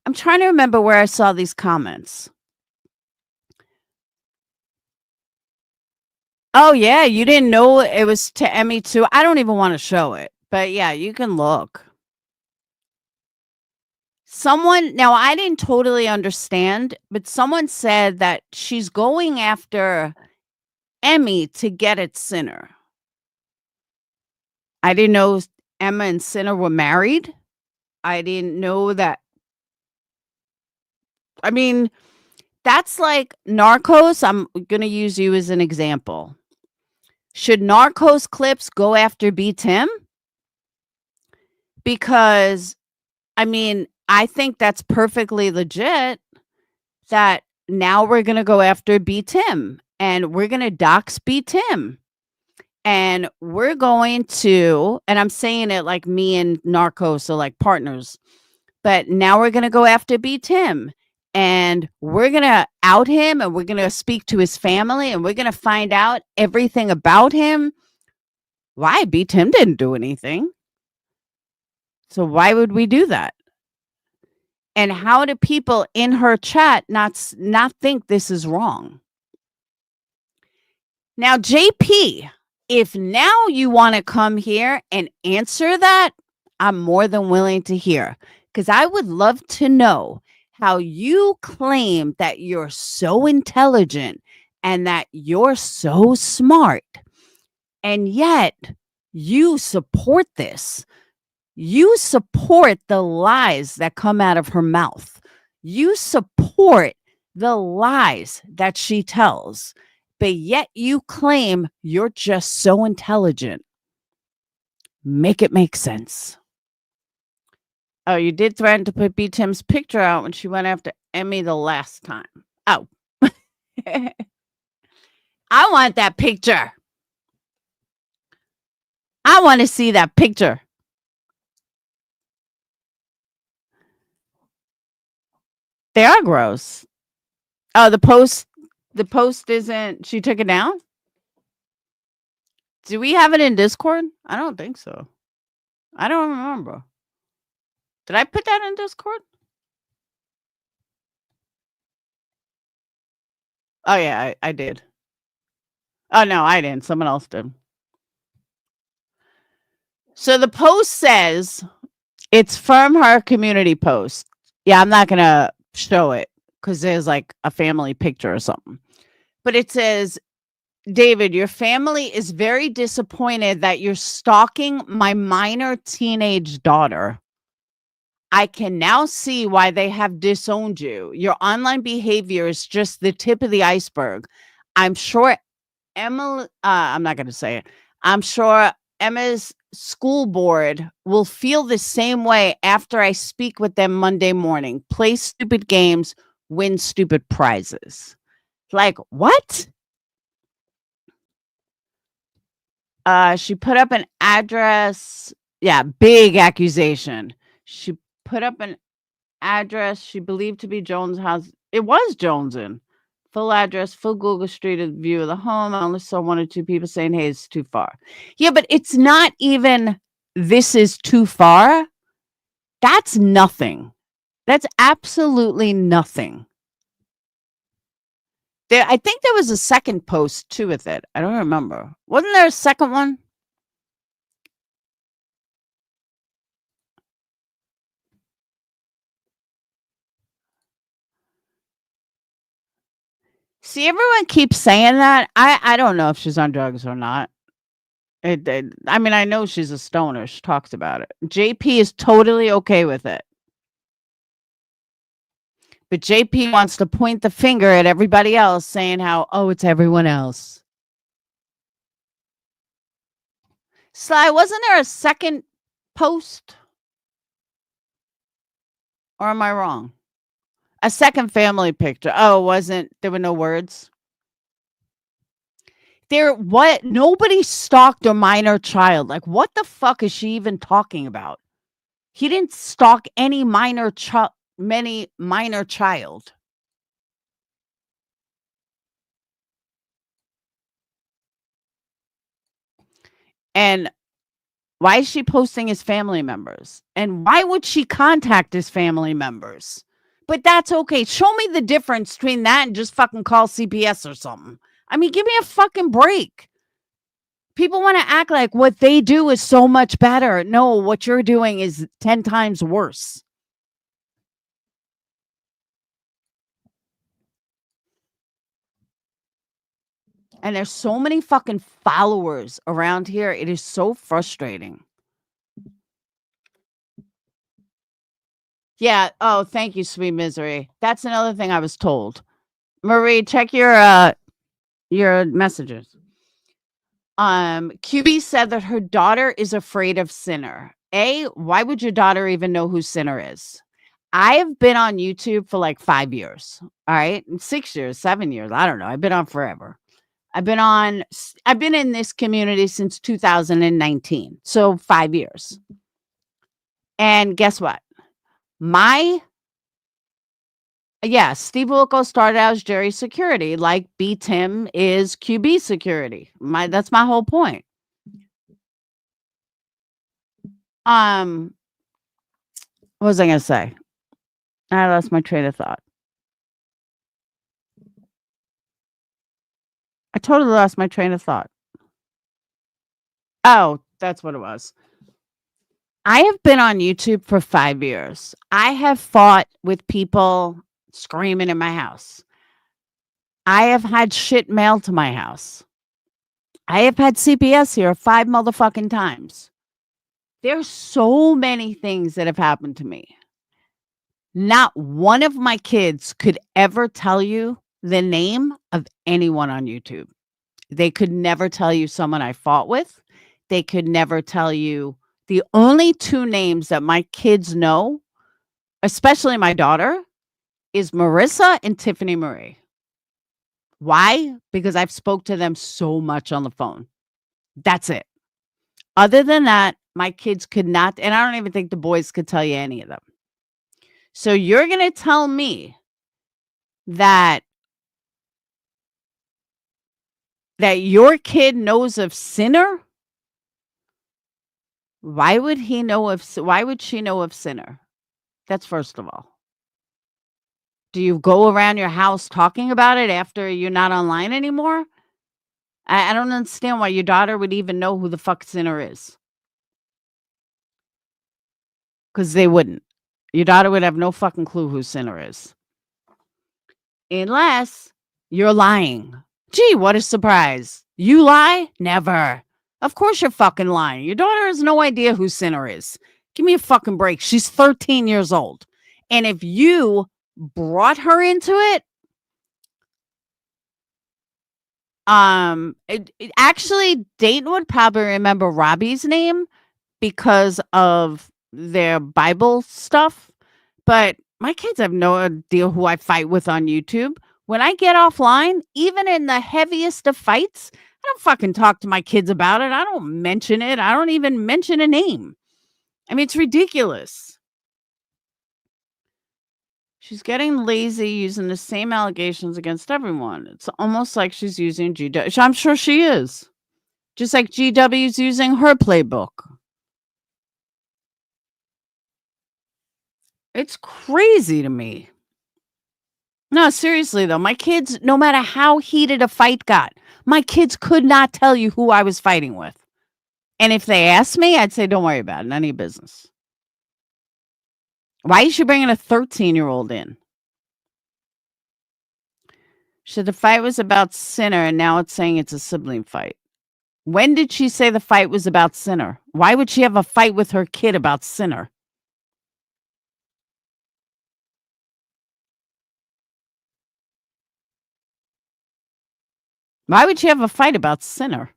I'm trying to remember where I saw these comments. Oh, yeah. You didn't know it was to Emmy too. I don't even want to show it. But yeah, you can look. Now I didn't totally understand, but someone said that she's going after Emmy to get at Sinner. I didn't know Emma and Sinner were married. I didn't know that. I mean, that's like Narcos. I'm going to use you as an example. Should Narcos clips go after B. Tim? Because, I think that's perfectly legit that now we're going to go after B. Tim and we're going to dox B. Tim. And we're going to, and I'm saying it like me and Narcos are like partners, but now we're going to go after B. Tim. And we're going to out him and we're going to speak to his family and we're going to find out everything about him. Why? B. Tim didn't do anything. So why would we do that? And how do people in her chat not think this is wrong? Now, JP, if now you want to come here and answer that, I'm more than willing to hear, because I would love to know how you claim that you're so intelligent and that you're so smart, and yet you support this. You support the lies that come out of her mouth. You support the lies that she tells, but yet you claim you're just so intelligent. Make it make sense. Oh, you did threaten to put B. Tim's picture out when she went after Emmy the last time. Oh. I want that picture. I want to see that picture. They are gross. Oh, the post isn't, she took it down? Do we have it in Discord? I don't think so. I don't remember. Did I put that in Discord? Oh, yeah, I did. Oh, no, I didn't. Someone else did. So the post says it's from her community post. Yeah, I'm not going to show it because there's like a family picture or something. But it says, David, your family is very disappointed that you're stalking my minor teenage daughter. I can now see why they have disowned you. Your online behavior is just the tip of the iceberg. I'm sure Emily, I'm not going to say it. I'm sure Emma's school board will feel the same way after I speak with them Monday morning. Play stupid games, win stupid prizes. Like, what? She put up an address. Yeah, big accusation. She put up an address she believed to be Jones' house. It was Jones in. Full address, full Google Street view of the home. I only saw one or two people saying, hey, it's too far. Yeah, but it's not even this is too far. That's nothing. That's absolutely nothing. I think there was a second post too with it. I don't remember. Wasn't there a second one? See, everyone keeps saying that. I don't know if she's on drugs or not. I mean, I know she's a stoner. She talks about it. JP is totally okay with it. But JP wants to point the finger at everybody else, saying how, oh, it's everyone else. Sly, wasn't there a second post? Or am I wrong? A second family picture. Oh, there were no words? What? Nobody stalked a minor child. Like, what the fuck is she even talking about? He didn't stalk any minor child. And why is she posting his family members? And why would she contact his family members? But that's okay. Show me the difference between that and just fucking call CPS or something. I mean, give me a fucking break. People want to act like what they do is so much better. No, what you're doing is 10 times worse. And there's so many fucking followers around here. It is so frustrating. Yeah. Oh, thank you, sweet misery. That's another thing I was told. Marie, check your messages. QB said that her daughter is afraid of Sinner. Why would your daughter even know who Sinner is? I have been on YouTube for like 5 years. All right. 6 years, 7 years. I don't know. I've been on forever. I've been in this community since 2019. So 5 years. And guess what? Steve Wilco started out as Jerry Security, like B. Tim is QB Security. That's my whole point. What was I going to say? I lost my train of thought. I totally lost my train of thought. Oh, that's what it was. I have been on YouTube for 5 years. I have fought with people screaming in my house. I have had shit mailed to my house. I have had CPS here 5 motherfucking times. There's so many things that have happened to me. Not one of my kids could ever tell you the name of anyone on YouTube. They could never tell you someone I fought with. They could never tell you the only two names that my kids know, especially my daughter, is Marissa and Tiffany Marie. Why? Because I've spoke to them so much on the phone. That's it. Other than that, my kids could not, and I don't even think the boys could tell you any of them. So you're going to tell me that your kid knows of Sinner? Why would she know of Sinner? That's first of all. Do you go around your house talking about it after you're not online anymore? I don't understand why your daughter would even know who the fuck Sinner is. Because they wouldn't. Your daughter would have no fucking clue who Sinner is. Unless you're lying. Gee, what a surprise. You lie? Never. Of course you're fucking lying. Your daughter has no idea who Sinner is. Give me a fucking break. She's 13 years old. And if you brought her into it, actually, Dayton would probably remember Robbie's name because of their Bible stuff. But my kids have no idea who I fight with on YouTube. When I get offline, even in the heaviest of fights, I don't fucking talk to my kids about it. I don't mention it. I don't even mention a name. I mean, it's ridiculous. She's getting lazy using the same allegations against everyone. It's almost like she's using GW. I'm sure she is. Just like GW's using her playbook. It's crazy to me. No, seriously though, my kids, no matter how heated a fight got, my kids could not tell you who I was fighting with. And if they asked me, I'd say, don't worry about it. None of your business. Why is she bringing a 13-year-old in? So the fight was about Sinner, and now it's saying it's a sibling fight. When did she say the fight was about Sinner? Why would she have a fight with her kid about Sinner? Why would she have a fight about Sinner?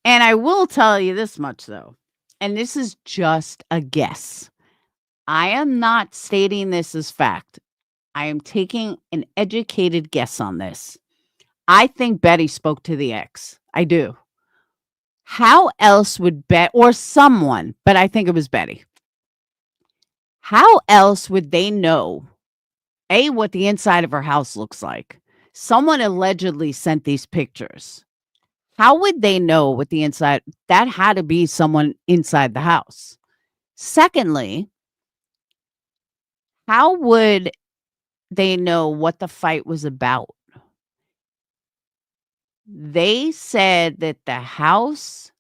And I will tell you this much, though, and this is just a guess. I am not stating this as fact. I am taking an educated guess on this. I think Betty spoke to the ex. I do. How else would or someone, but I think it was Betty. How else would they know, A, what the inside of her house looks like? Someone allegedly sent these pictures. How would they know what the inside? That had to be someone inside the house. Secondly, how would they know what the fight was about? They said that the house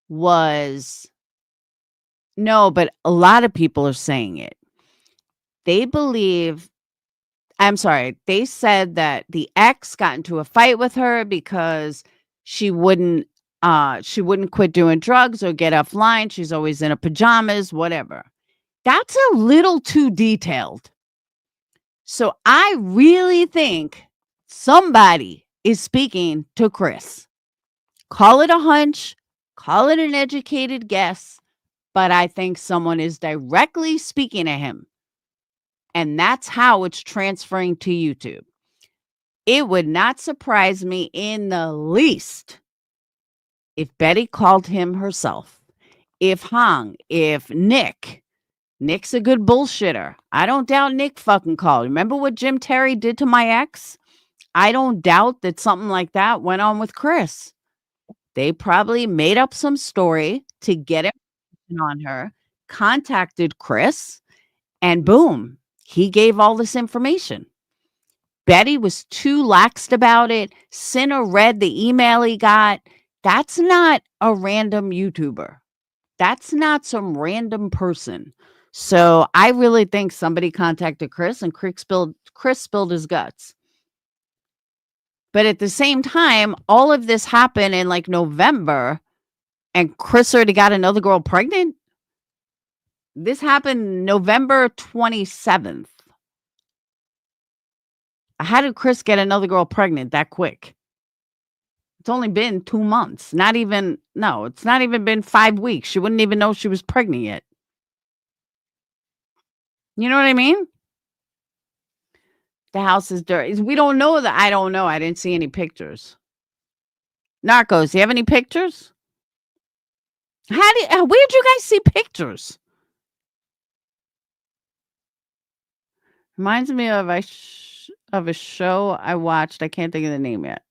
was no, but a lot of people are saying it. They believe I'm sorry, they said that the ex got into a fight with her because she wouldn't quit doing drugs or get offline. She's always in her pajamas, whatever. That's a little too detailed. So I really think somebody is speaking to Chris. Call it a hunch, call it an educated guess, but I think someone is directly speaking to him. And that's how it's transferring to YouTube. It would not surprise me in the least if Betty called him herself, if Nick's a good bullshitter. I don't doubt Nick fucking called. Remember what Jim Terry did to my ex? I don't doubt that something like that went on with Chris. They probably made up some story to get information on her, contacted Chris, and boom, he gave all this information. Betty was too laxed about it. Sinner read the email he got. That's not a random YouTuber. That's not some random person. So I really think somebody contacted Chris and Chris spilled his guts. But at the same time, all of this happened in like November and Chris already got another girl pregnant. This happened November 27th. How did Chris get another girl pregnant that quick? It's only been 2 months. It's not even been 5 weeks. She wouldn't even know she was pregnant yet. You know what I mean? The house is dirty. We don't know that. I don't know. I didn't see any pictures. Narcos, do you have any pictures? Where'd you guys see pictures? Reminds me of a show I watched. I can't think of the name yet.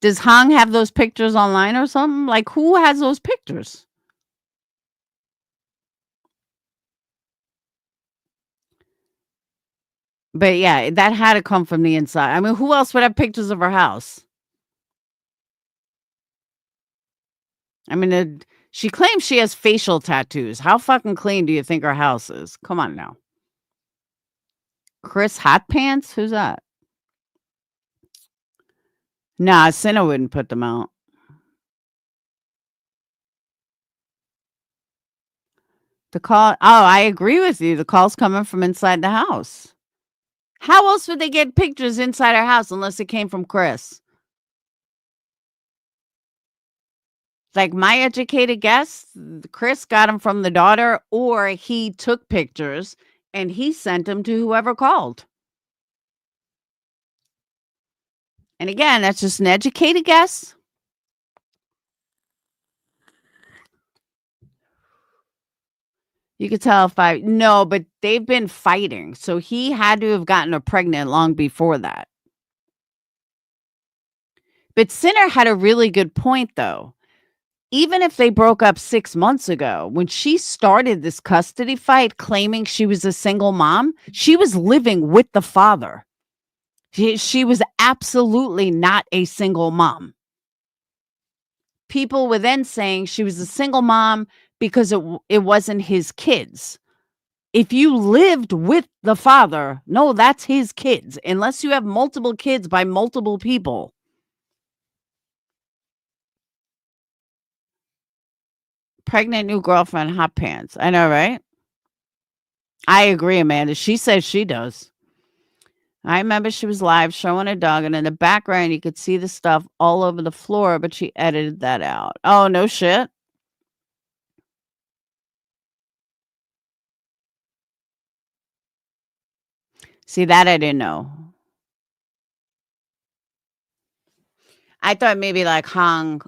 Does Hong have those pictures online or something? Like, who has those pictures? But yeah, that had to come from the inside. I mean, who else would have pictures of her house? I mean, she claims she has facial tattoos. How fucking clean do you think her house is? Come on now. Chris Hot Pants? Who's that? Nah, Cinna wouldn't put them out. The call. Oh, I agree with you. The call's coming from inside the house. How else would they get pictures inside our house unless it came from Chris? Like my educated guess, Chris got them from the daughter, or he took pictures and he sent them to whoever called. And again, that's just an educated guess. You could tell no, but they've been fighting. So he had to have gotten her pregnant long before that. But Sinner had a really good point, though. Even if they broke up 6 months ago, when she started this custody fight claiming she was a single mom, she was living with the father. She was absolutely not a single mom. People were then saying she was a single mom because it wasn't his kids. If you lived with the father, no, that's his kids, unless you have multiple kids by multiple people. Pregnant new girlfriend, hot pants. I know, right? I agree, Amanda. She says she does. I remember she was live showing a dog, and in the background, you could see the stuff all over the floor, but she edited that out. Oh, no shit. See, that I didn't know. I thought maybe like Hong,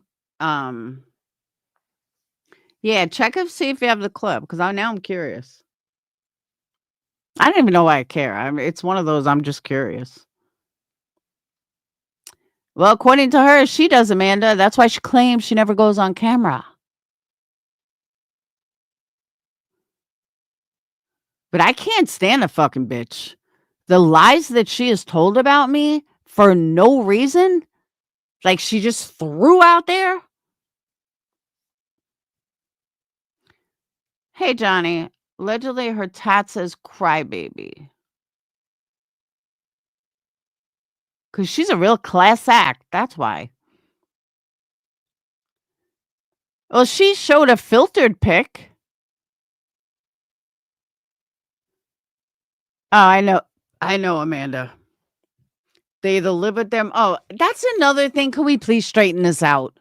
yeah, check and see if you have the clip because now I'm curious. I don't even know why I care. It's one of those. I'm just curious. Well, according to her, she does, Amanda. That's why she claims she never goes on camera. But I can't stand a fucking bitch. The lies that she has told about me for no reason, like she just threw out there. Hey, Johnny. Allegedly, her tat says crybaby. Because she's a real class act. That's why. Well, she showed a filtered pic. Oh, I know. I know, Amanda. They either live with them. Oh, that's another thing. Can we please straighten this out?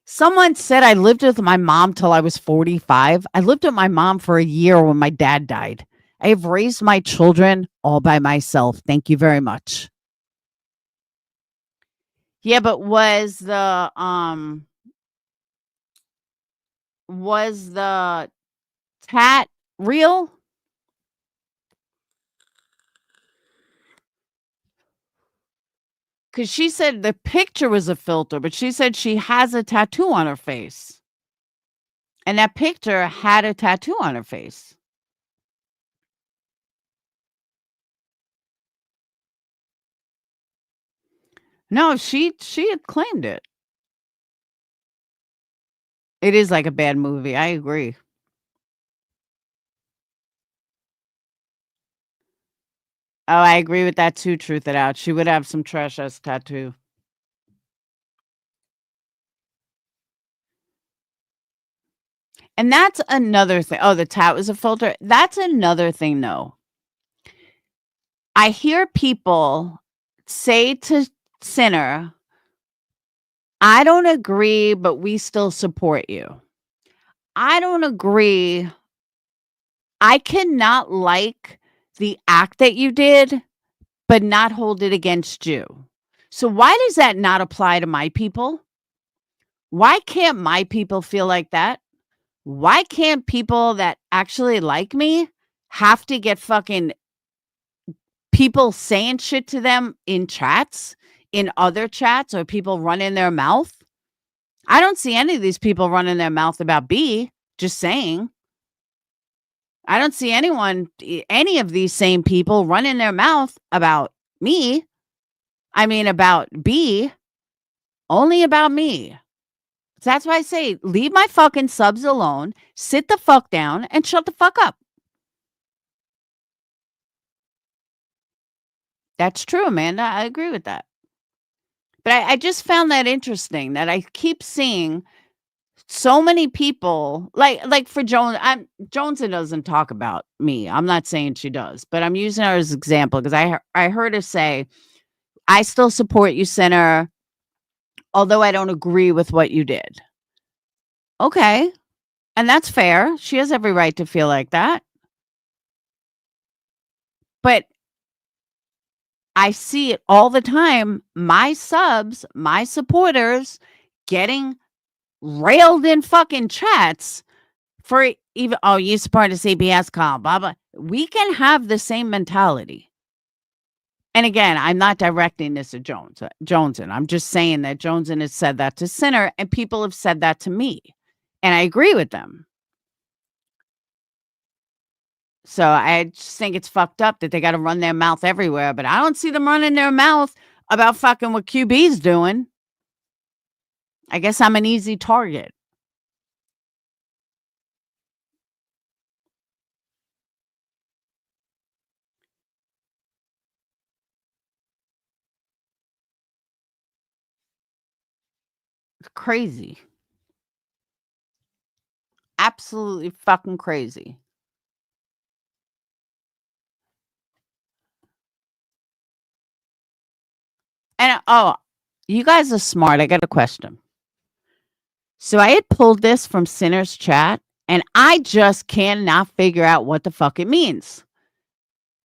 Someone said I lived with my mom till I was 45. I lived with my mom for a year when my dad died. I have raised my children all by myself. Thank you very much. Yeah, but was the tat real? Because she said the picture was a filter, but she said she has a tattoo on her face. And that picture had a tattoo on her face. No, she had claimed it. It is like a bad movie. I agree. Oh, I agree with that too, truth it out. She would have some trash ass tattoo. And that's another thing. Oh, the tat was a filter. That's another thing, though. I hear people say to Sinner, I don't agree, but we still support you. I don't agree. I cannot like the act that you did, but not hold it against you. So why does that not apply to my people? Why can't my people feel like that? Why can't people that actually like me have to get fucking people saying shit to them in chats, in other chats, or people running their mouth? I don't see any of these people running their mouth about B, just saying. I don't see any of these same people running their mouth about me. I mean, about B, only about me. So that's why I say, leave my fucking subs alone, sit the fuck down, and shut the fuck up. That's true, Amanda. I agree with that. But I just found that interesting that I keep seeing so many people like for Joan. Jones doesn't talk about me. I'm not saying she does, but I'm using her as an example because I heard her say, I still support you, Sinner, although I don't agree with what you did. Okay. And that's fair. She has every right to feel like that. But I see it all the time. My subs, my supporters getting railed in fucking chats for even, oh, you support a CBS call, blah, blah. We can have the same mentality. And again, I'm not directing this at Joneson. I'm just saying that Joneson has said that to Sinner, and people have said that to me. And I agree with them. So I just think it's fucked up that they got to run their mouth everywhere, but I don't see them running their mouth about fucking what QB's doing. I guess I'm an easy target. It's crazy. Absolutely fucking crazy. And oh, you guys are smart. I got a question. So I had pulled this from Sinner's chat, and I just cannot figure out what the fuck it means.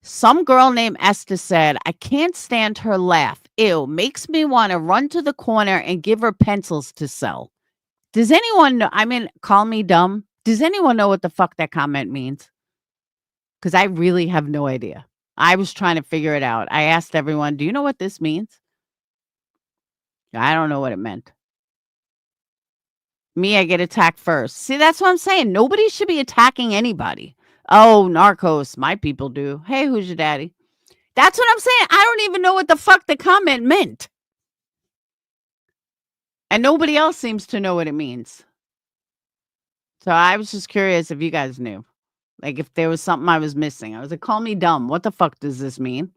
Some girl named Esther said, I can't stand her laugh. Ew, makes me want to run to the corner and give her pencils to sell. Does anyone know? I mean, call me dumb. Does anyone know what the fuck that comment means? Because I really have no idea. I was trying to figure it out. I asked everyone, do you know what this means? I don't know what it meant. Me, I get attacked first. See, that's what I'm saying. Nobody should be attacking anybody. Oh, Narcos, my people do. Hey, who's your daddy? That's what I'm saying. I don't even know what the fuck the comment meant. And nobody else seems to know what it means. So I was just curious if you guys knew. Like if there was something I was missing. I was like, call me dumb. What the fuck does this mean?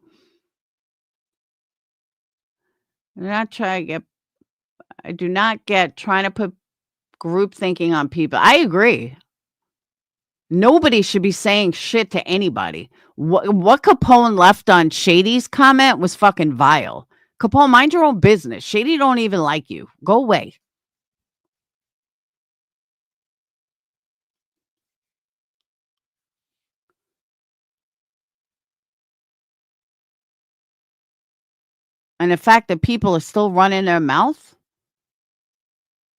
I do not get trying to put group thinking on people. I agree. Nobody should be saying shit to anybody. What Capone left on Shady's comment was fucking vile. Capone, mind your own business. Shady don't even like you. Go away. And the fact that people are still running their mouth.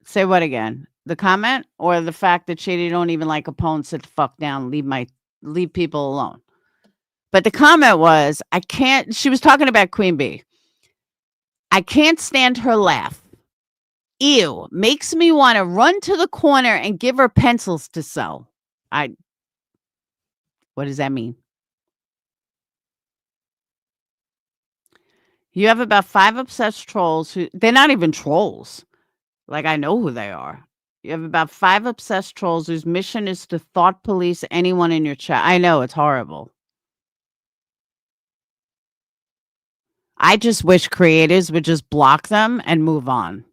Say what again? The comment or the fact that Shady don't even like Capone, sit the fuck down, leave people alone. But the comment was, she was talking about Queen Bee. I can't stand her laugh. Ew, makes me want to run to the corner and give her pencils to sell. What does that mean? You have about 5 obsessed trolls they're not even trolls. Like, I know who they are. You have about 5 obsessed trolls whose mission is to thought police anyone in your chat. I know, it's horrible. I just wish creators would just block them and move on.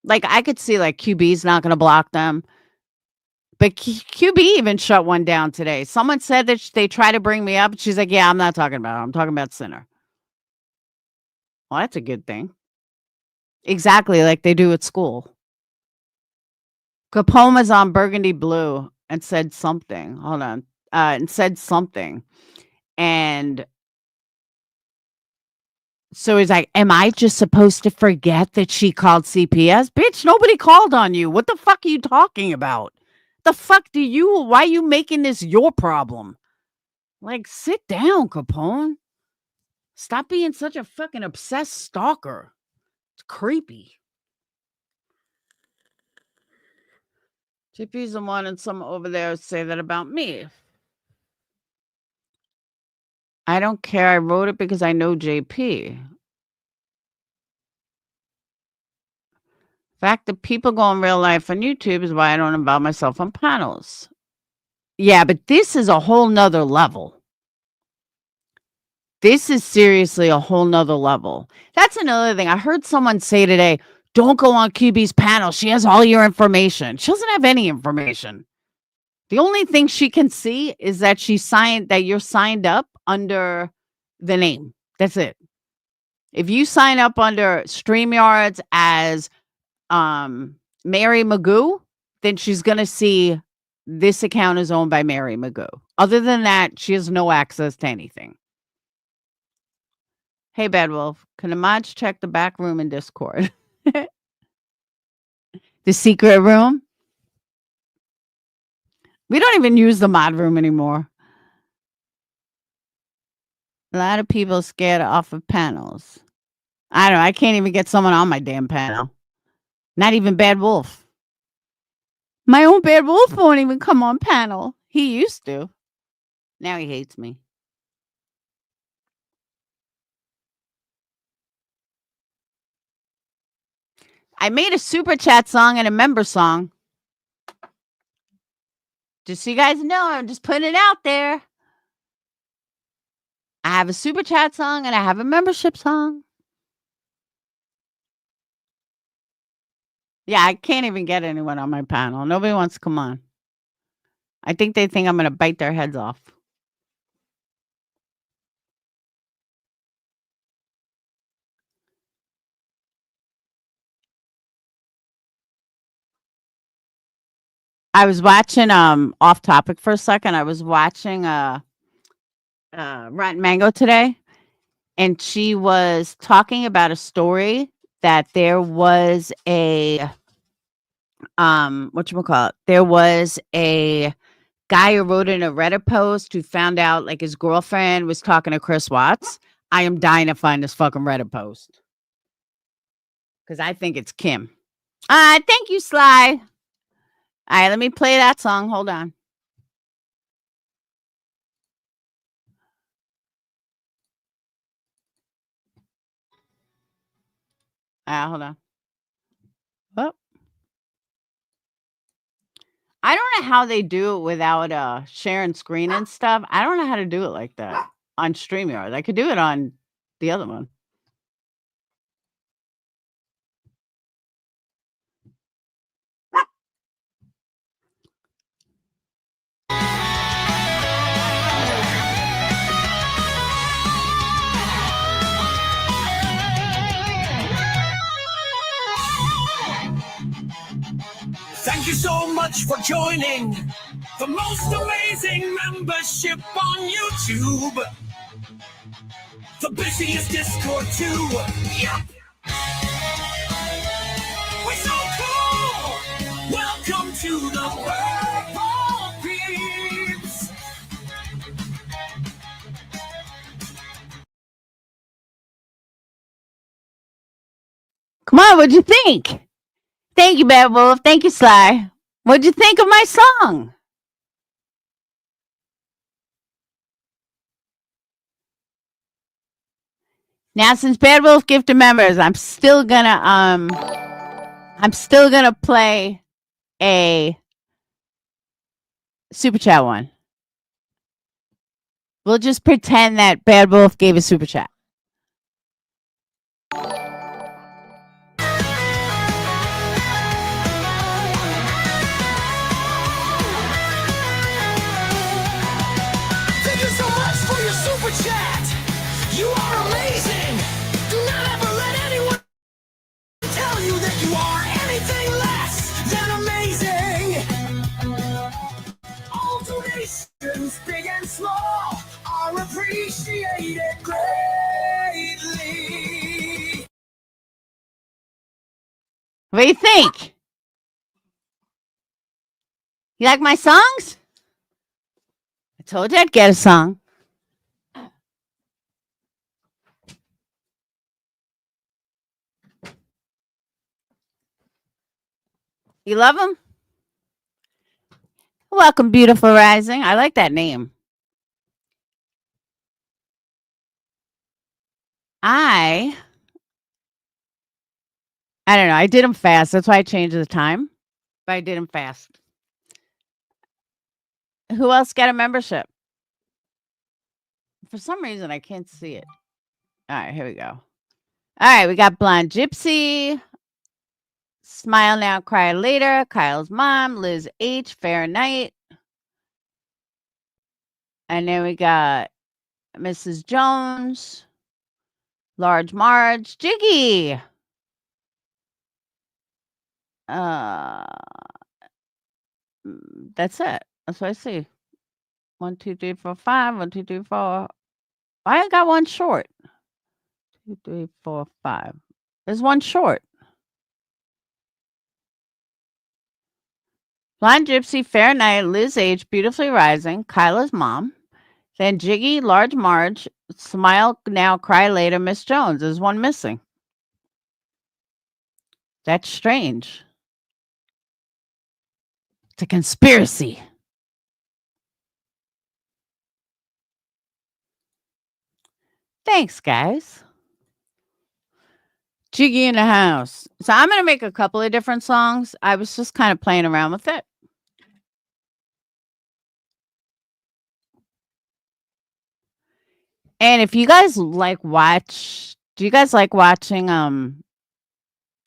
Like, I could see, like, QB's not going to block them. But QB even shut one down today. Someone said that they tried to bring me up. She's like, yeah, I'm not talking about her. I'm talking about Sinner. Well, that's a good thing. Exactly like they do at school. Capoma's on Burgundy Blue and said something. Hold on. And said something. And so he's like, am I just supposed to forget that she called CPS? Bitch, nobody called on you. What the fuck are you talking about? Why are you making this your problem? Like, sit down, Capone. Stop being such a fucking obsessed stalker. It's creepy. JP's the one and some over there say that about me. I don't care. I wrote it because I know JP. In fact, the people go in real life on YouTube is why I don't involve myself on panels. Yeah, but this is a whole nother level. This is seriously a whole nother level. That's another thing. I heard someone say today, don't go on QB's panel. She has all your information. She doesn't have any information. The only thing she can see is that you're signed up under the name. That's it. If you sign up under StreamYards as Mary Magoo, then she's going to see this account is owned by Mary Magoo. Other than that, she has no access to anything. Hey, Bad Wolf, can the mods check the back room in Discord? The secret room? We don't even use the mod room anymore. A lot of people scared off of panels. I don't know. I can't even get someone on my damn panel. Not even Bad Wolf. My own Bad Wolf won't even come on panel. He used to. Now he hates me. I made a super chat song and a member song. Just so you guys know, I'm just putting it out there. I have a super chat song and I have a membership song. Yeah, I can't even get anyone on my panel. Nobody wants to come on. I think they think I'm going to bite their heads off. I was watching off topic for a second. I was watching Rotten Mango today, and she was talking about a story that there was a there was a guy who wrote in a Reddit post who found out like his girlfriend was talking to Chris Watts. I am dying to find this fucking Reddit post because I think it's Kim. Thank you, Sly. All right, let me play that song. Hold on. Hold on. Oh. I don't know how they do it without sharing screen and stuff. I don't know how to do it like that on StreamYard. I could do it on the other one. Thank you so much for joining the most amazing membership on YouTube. The busiest Discord too. Yep. We're so cool. Welcome to the Purple Peeps. Come on, what'd you think? Thank you, Bad Wolf. Thank you, Sly. What'd you think of my song? Now, since Bad Wolf gifted members, I'm still gonna play a super chat one. We'll just pretend that Bad Wolf gave a super chat. You are amazing. Do not ever let anyone tell you that you are anything less than amazing. All donations, big and small, are appreciated greatly. What do you think? You like my songs? I told you I'd get a song. You love them? Welcome, Beautiful Rising. I like that name. I don't know. I did them fast. That's why I changed the time. But I did them fast. Who else got a membership? For some reason, I can't see it. All right, here we go. All right, we got Blonde Gypsy, Smile Now, Cry Later, Kyle's Mom, Liz H, Fair Night. And then we got Mrs. Jones, Large Marge, Jiggy. That's it. That's what I see. 1, 2, 3, 4, 5. 1, 2, 3, 4. I got one short. 2, 3, 4, 5. There's one short. Blind Gypsy, Fair Night, Liz H, Beautifully Rising, Kyla's Mom, then Jiggy, Large Marge, Smile Now, Cry Later, Miss Jones. There's one missing. That's strange. It's a conspiracy. Thanks, guys. Jiggy in the house. So I'm going to make a couple of different songs. I was just kind of playing around with it. And if you guys do you guys like watching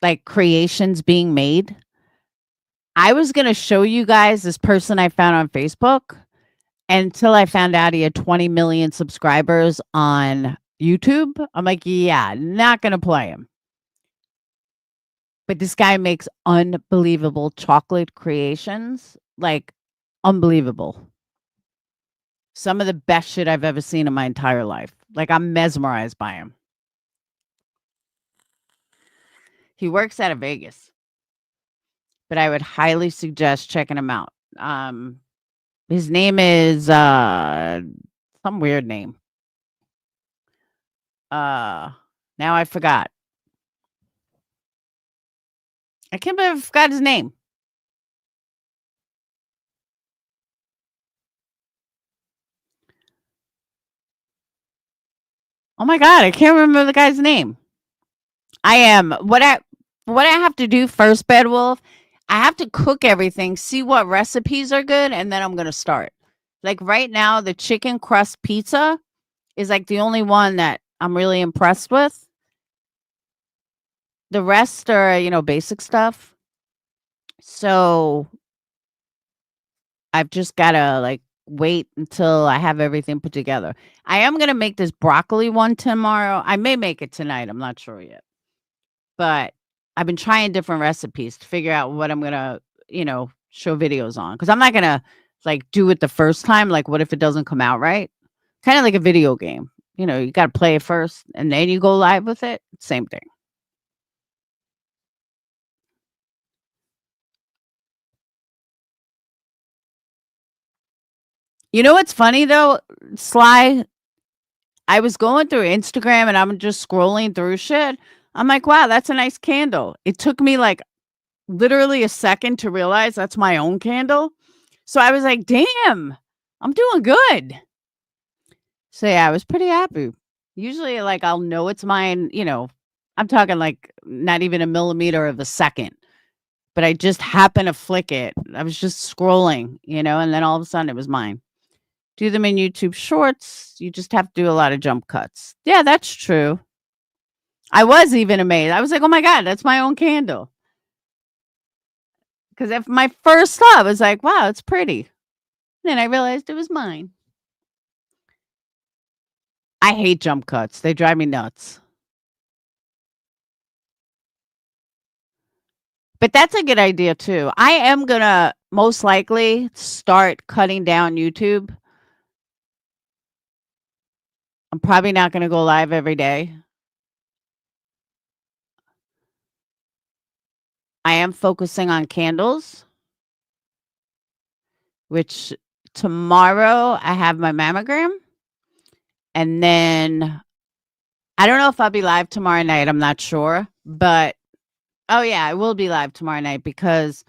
like creations being made? I was going to show you guys this person I found on Facebook until I found out he had 20 million subscribers on YouTube. I'm like, yeah, not going to play him. But this guy makes unbelievable chocolate creations, like unbelievable. Some of the best shit I've ever seen in my entire life. Like, I'm mesmerized by him. He works out of Vegas, but I would highly suggest checking him out. His name is some weird name. Now I forgot. I can't believe I forgot his name. Oh my god, I can't remember the guy's name. I am what I have to do first, Bedwolf. I have to cook everything, see what recipes are good, and then I'm gonna start. Like right now, the chicken crust pizza is like the only one that I'm really impressed with. The rest are, basic stuff. So I've just gotta like wait until I have everything put together. I am gonna make this broccoli one tomorrow. I may make it tonight. I'm not sure yet. But I've been trying different recipes to figure out what I'm gonna, show videos on. Because I'm not gonna like do it the first time. Like, what if it doesn't come out right? Kind of like a video game. You got to play it first, and then you go live with it. Same thing. You know what's funny though, Sly? I was going through Instagram and I'm just scrolling through shit. I'm like, wow, that's a nice candle. It took me like literally a second to realize that's my own candle. So I was like, damn, I'm doing good. So yeah, I was pretty happy. Usually, like, I'll know it's mine, I'm talking like not even a millimeter of a second, but I just happened to flick it. I was just scrolling, and then all of a sudden it was mine. Do them in YouTube Shorts. You just have to do a lot of jump cuts. Yeah, that's true. I was even amazed. I was like, oh my God, that's my own candle. Because if my first thought was like, wow, it's pretty. Then I realized it was mine. I hate jump cuts. They drive me nuts. But that's a good idea too. I am gonna most likely start cutting down YouTube. I'm probably not gonna go live every day. I am focusing on candles, which tomorrow I have my mammogram. And then I don't know if I'll be live tomorrow night. I'm not sure. But oh yeah, I will be live tomorrow night because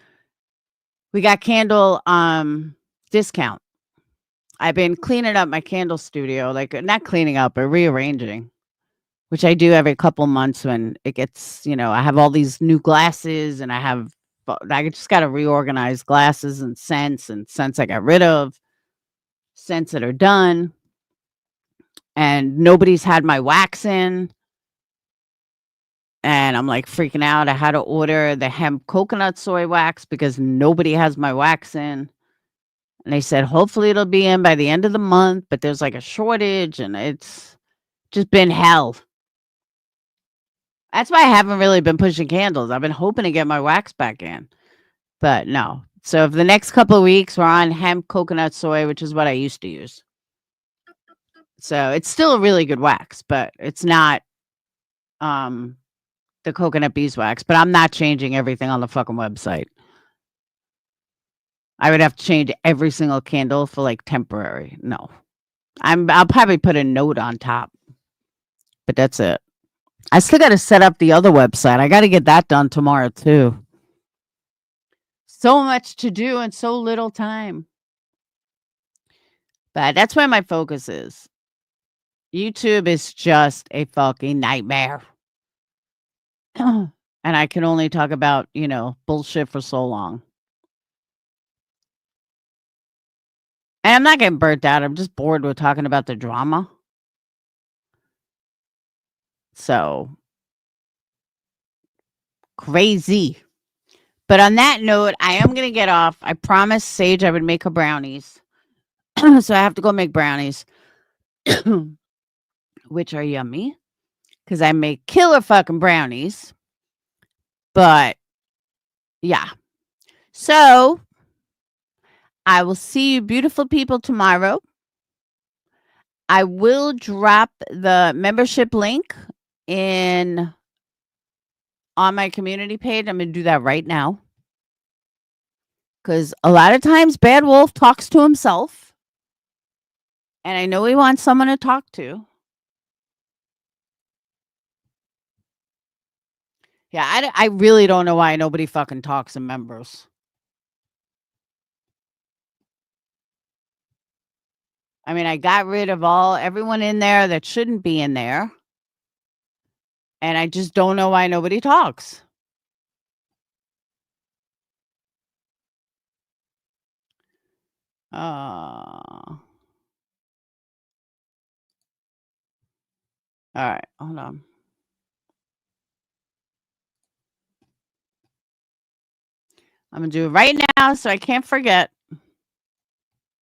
we got candle discount. I've been cleaning up my candle studio, like not cleaning up, but rearranging, which I do every couple months when it gets, I have all these new glasses and I just got to reorganize glasses and scents I got rid of, scents that are done. And nobody's had my wax in. And I'm like freaking out. I had to order the hemp coconut soy wax because nobody has my wax in. And they said, hopefully it'll be in by the end of the month, but there's like a shortage and it's just been hell. That's why I haven't really been pushing candles. I've been hoping to get my wax back in, but no. So for the next couple of weeks, we're on hemp coconut soy, which is what I used to use. So it's still a really good wax, but it's not the coconut beeswax. But I'm not changing everything on the fucking website. I would have to change every single candle for like temporary. No. I'll probably put a note on top. But that's it. I still got to set up the other website. I got to get that done tomorrow too. So much to do and so little time. But that's where my focus is. YouTube is just a fucking nightmare. And I can only talk about, bullshit for so long. And I'm not getting burnt out. I'm just bored with talking about the drama. So crazy. But on that note, I am going to get off. I promised Sage I would make her brownies. So I have to go make brownies, which are yummy because I make killer fucking brownies. But yeah. So I will see you beautiful people tomorrow. I will drop the membership link on my community page. I'm going to do that right now. Because a lot of times Bad Wolf talks to himself. And I know he wants someone to talk to. Yeah, I really don't know why nobody fucking talks to members. I mean, I got rid of everyone in there that shouldn't be in there. And I just don't know why nobody talks. All right, hold on. I'm going to do it right now so I can't forget.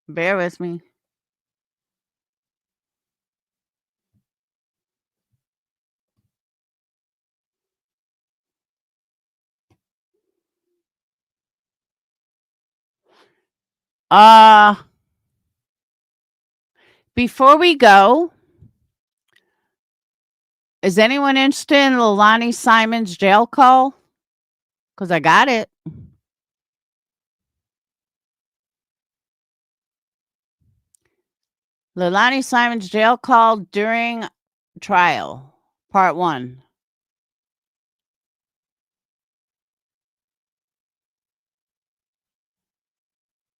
Bear with me. Before we go, is anyone interested in Leilani Simon's jail call? Because I got it. Leilani Simon's jail call during trial, part 1.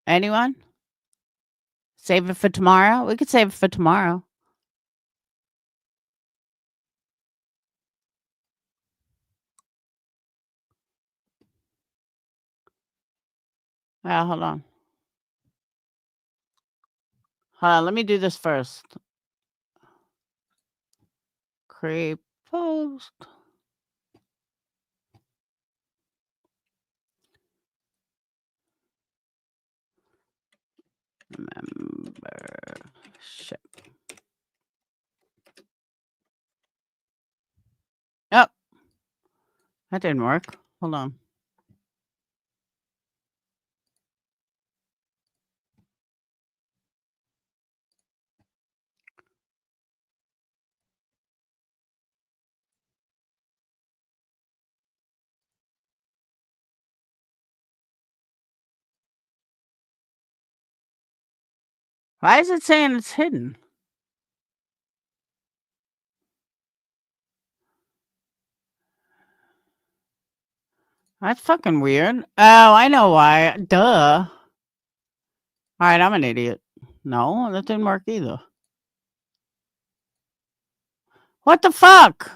Anyone? Save it for tomorrow? We could save it for tomorrow. Hold on. Hold on, let me do this first. Create post. Membership. That didn't work. Hold on. Why is it saying it's hidden? That's fucking weird. Oh, I know why. Duh. All right, I'm an idiot. No, that didn't work either. What the fuck?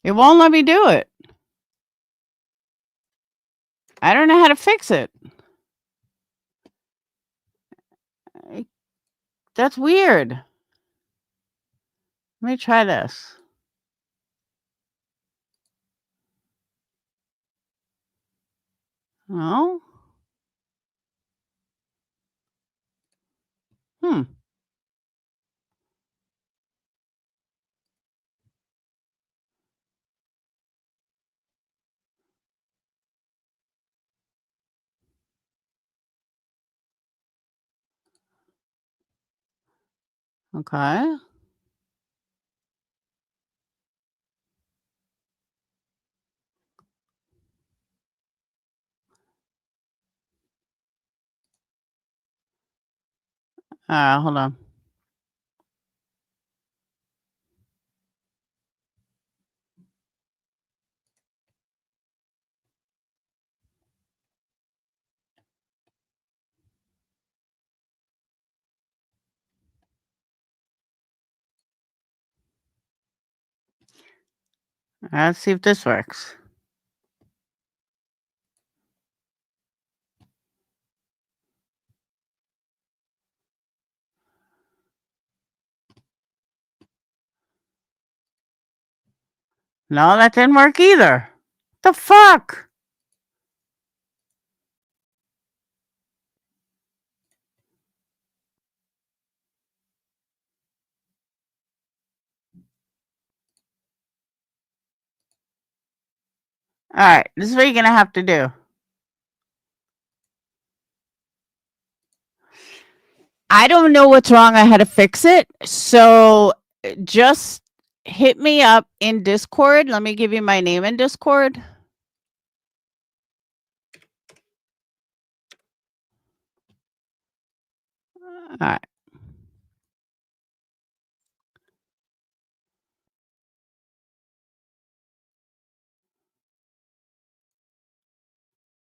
It won't let me do it. I don't know how to fix it. That's weird. Let me try this. Oh. Hmm. Okay. Hold on. Let's see if this works. No, that didn't work either. The fuck? All right, this is what you're going to have to do. I don't know what's wrong. I had to fix it. So just hit me up in Discord. Let me give you my name in Discord. All right.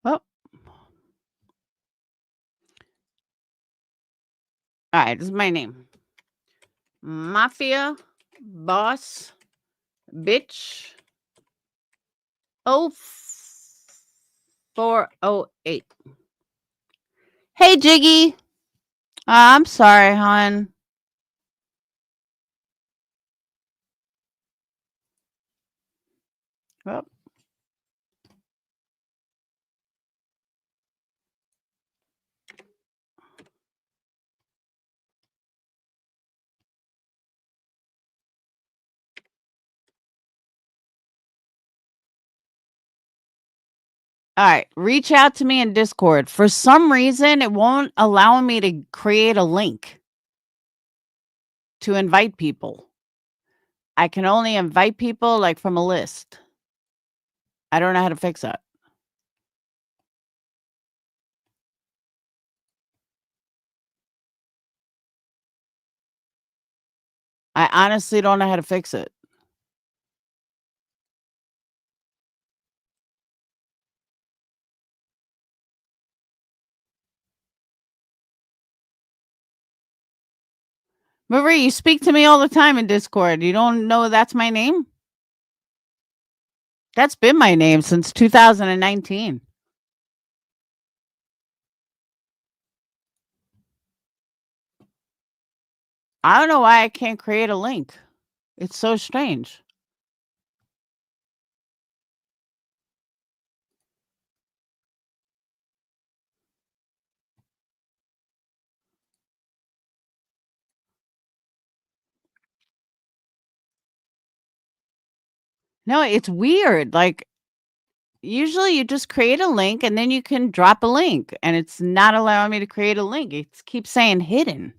Oh. All right, this is my name. Mafia Boss Bitch 0408. Hey, Jiggy. I'm sorry, hon. Oh. All right, reach out to me in Discord. For some reason, it won't allow me to create a link to invite people. I can only invite people like from a list. I don't know how to fix that. I honestly don't know how to fix it. Marie, you speak to me all the time in Discord. You don't know that's my name? That's been my name since 2019. I don't know why I can't create a link. It's so strange. No, it's weird. Like, usually you just create a link and then you can drop a link, and it's not allowing me to create a link. It keeps saying hidden.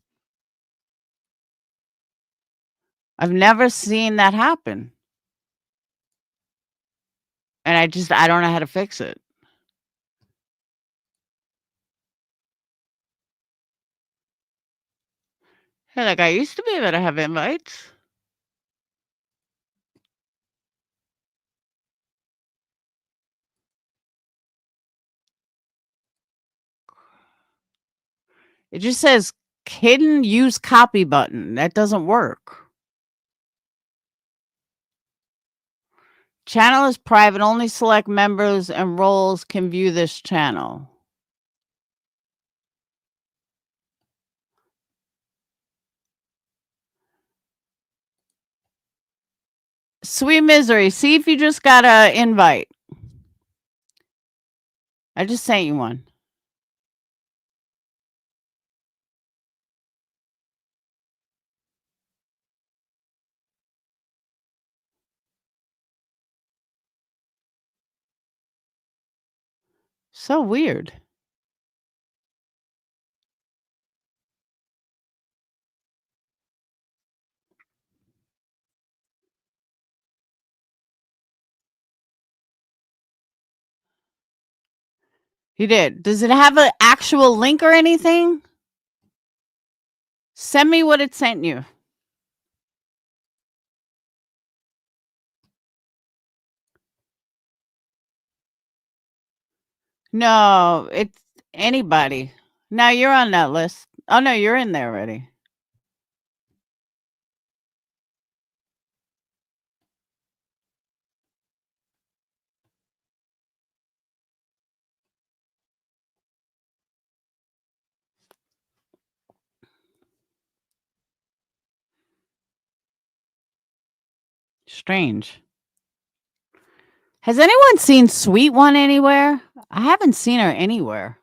I've never seen that happen. And I don't know how to fix it. Hey, like, I used to be able to have invites. It just says hidden use copy button. That doesn't work. Channel is private. Only select members and roles can view this channel. Sweet misery. See if you just got an invite. I just sent you one. So weird. You did. Does it have an actual link or anything? Send me what it sent you. No, it's anybody. Now you're on that list. Oh no, you're in there already. Strange. Has anyone seen Sweet One anywhere? I haven't seen her anywhere.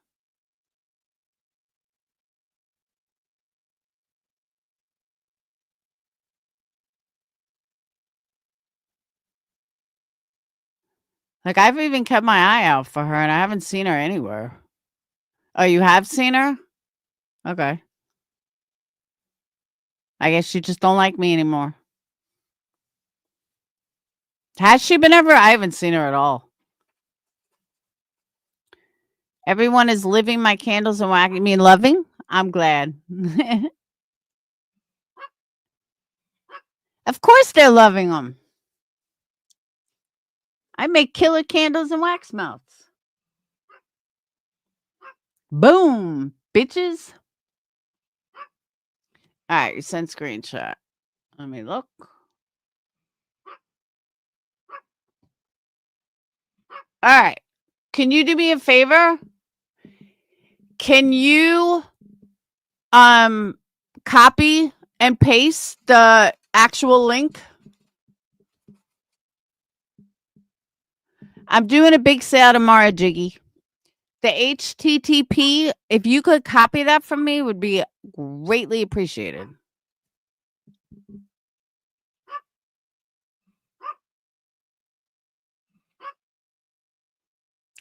Like, I've even kept my eye out for her and I haven't seen her anywhere. Oh, you have seen her? Okay. I guess you just don't like me anymore. Has she been ever? I haven't seen her at all. Everyone is living my candles and wax. You mean loving? I'm glad. Of course they're loving them. I make killer candles and wax melts. Boom, bitches. All right, you sent screenshot. Let me look. All right. Can you do me a favor? Can you copy and paste the actual link? I'm doing a big sale tomorrow, Jiggy. The HTTP, if you could copy that from me, would be greatly appreciated.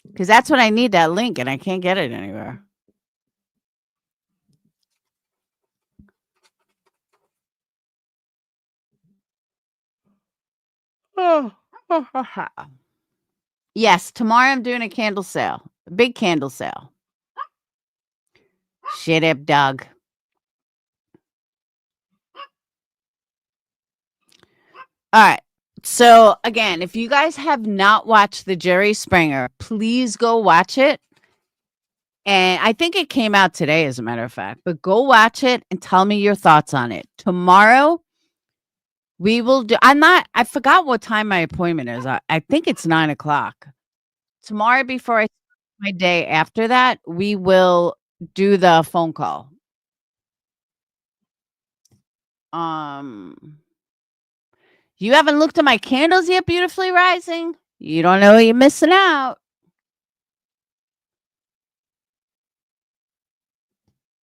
Because that's what I need, that link, and I can't get it anywhere. Yes, tomorrow I'm doing a candle sale. A big candle sale. Shut up, dog. All right. So again, if you guys have not watched the Jerry Springer, please go watch it. And I think it came out today, as a matter of fact. But go watch it and tell me your thoughts on it. Tomorrow, we will do. I forgot what time my appointment is. I think it's 9:00. Tomorrow, before I start my day after that, we will do the phone call. You haven't looked at my candles yet, Beautifully Rising? You don't know you're missing out.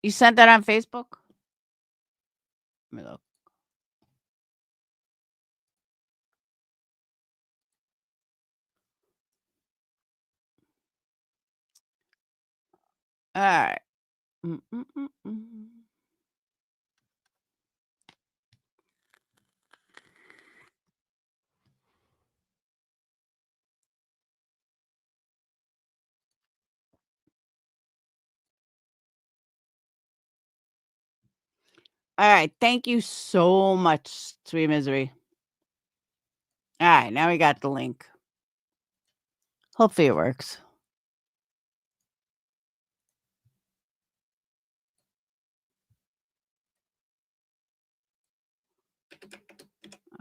You sent that on Facebook? Let me look. All right. Mm-mm-mm-mm. All right. Thank you so much, Sweet Misery. All right. Now we got the link. Hopefully it works.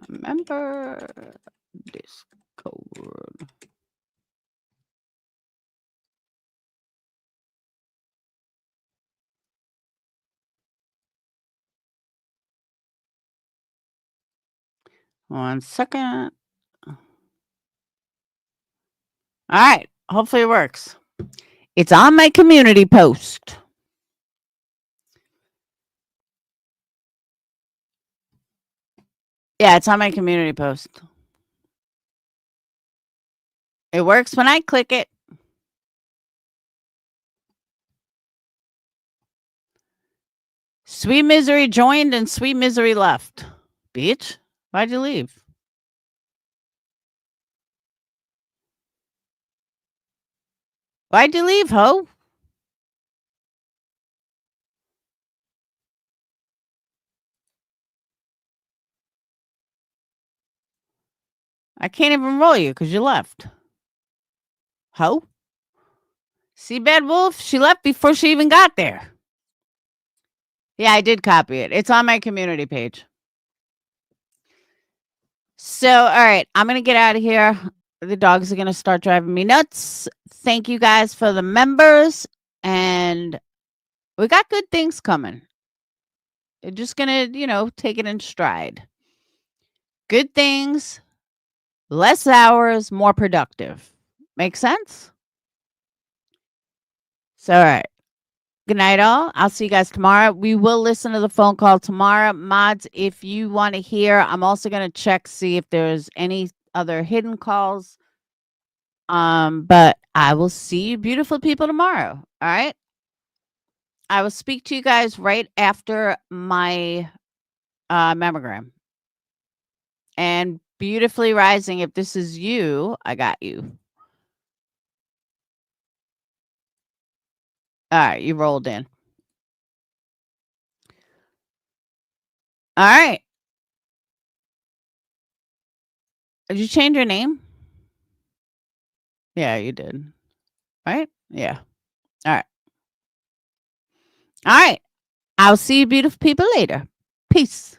Member Discord. One second. All right. Hopefully it works. It's on my community post. Yeah, it's on my community post. It works when I click it. Sweet Misery joined and Sweet Misery left. Bitch, why'd you leave? Why'd you leave, ho? I can't even roll you because you left. Ho? See, Bad Wolf? She left before she even got there. Yeah, I did copy it. It's on my community page. So, all right, I'm going to get out of here. The dogs are going to start driving me nuts. Thank you guys for the members. And we got good things coming. We're just going to, take it in stride. Good things, less hours, more productive. Make sense? So, all right. Good night, all. I'll see you guys tomorrow. We will listen to the phone call tomorrow. Mods, if you want to hear, I'm also going to check, see if there's any other hidden calls. But I will see you beautiful people tomorrow. All right. I will speak to you guys right after my mammogram. And beautifully rising, if this is you, I got you. All right, you rolled in. All right. Did you change your name? Yeah, you did. Right? Yeah. All right. All right. I'll see you beautiful people later. Peace.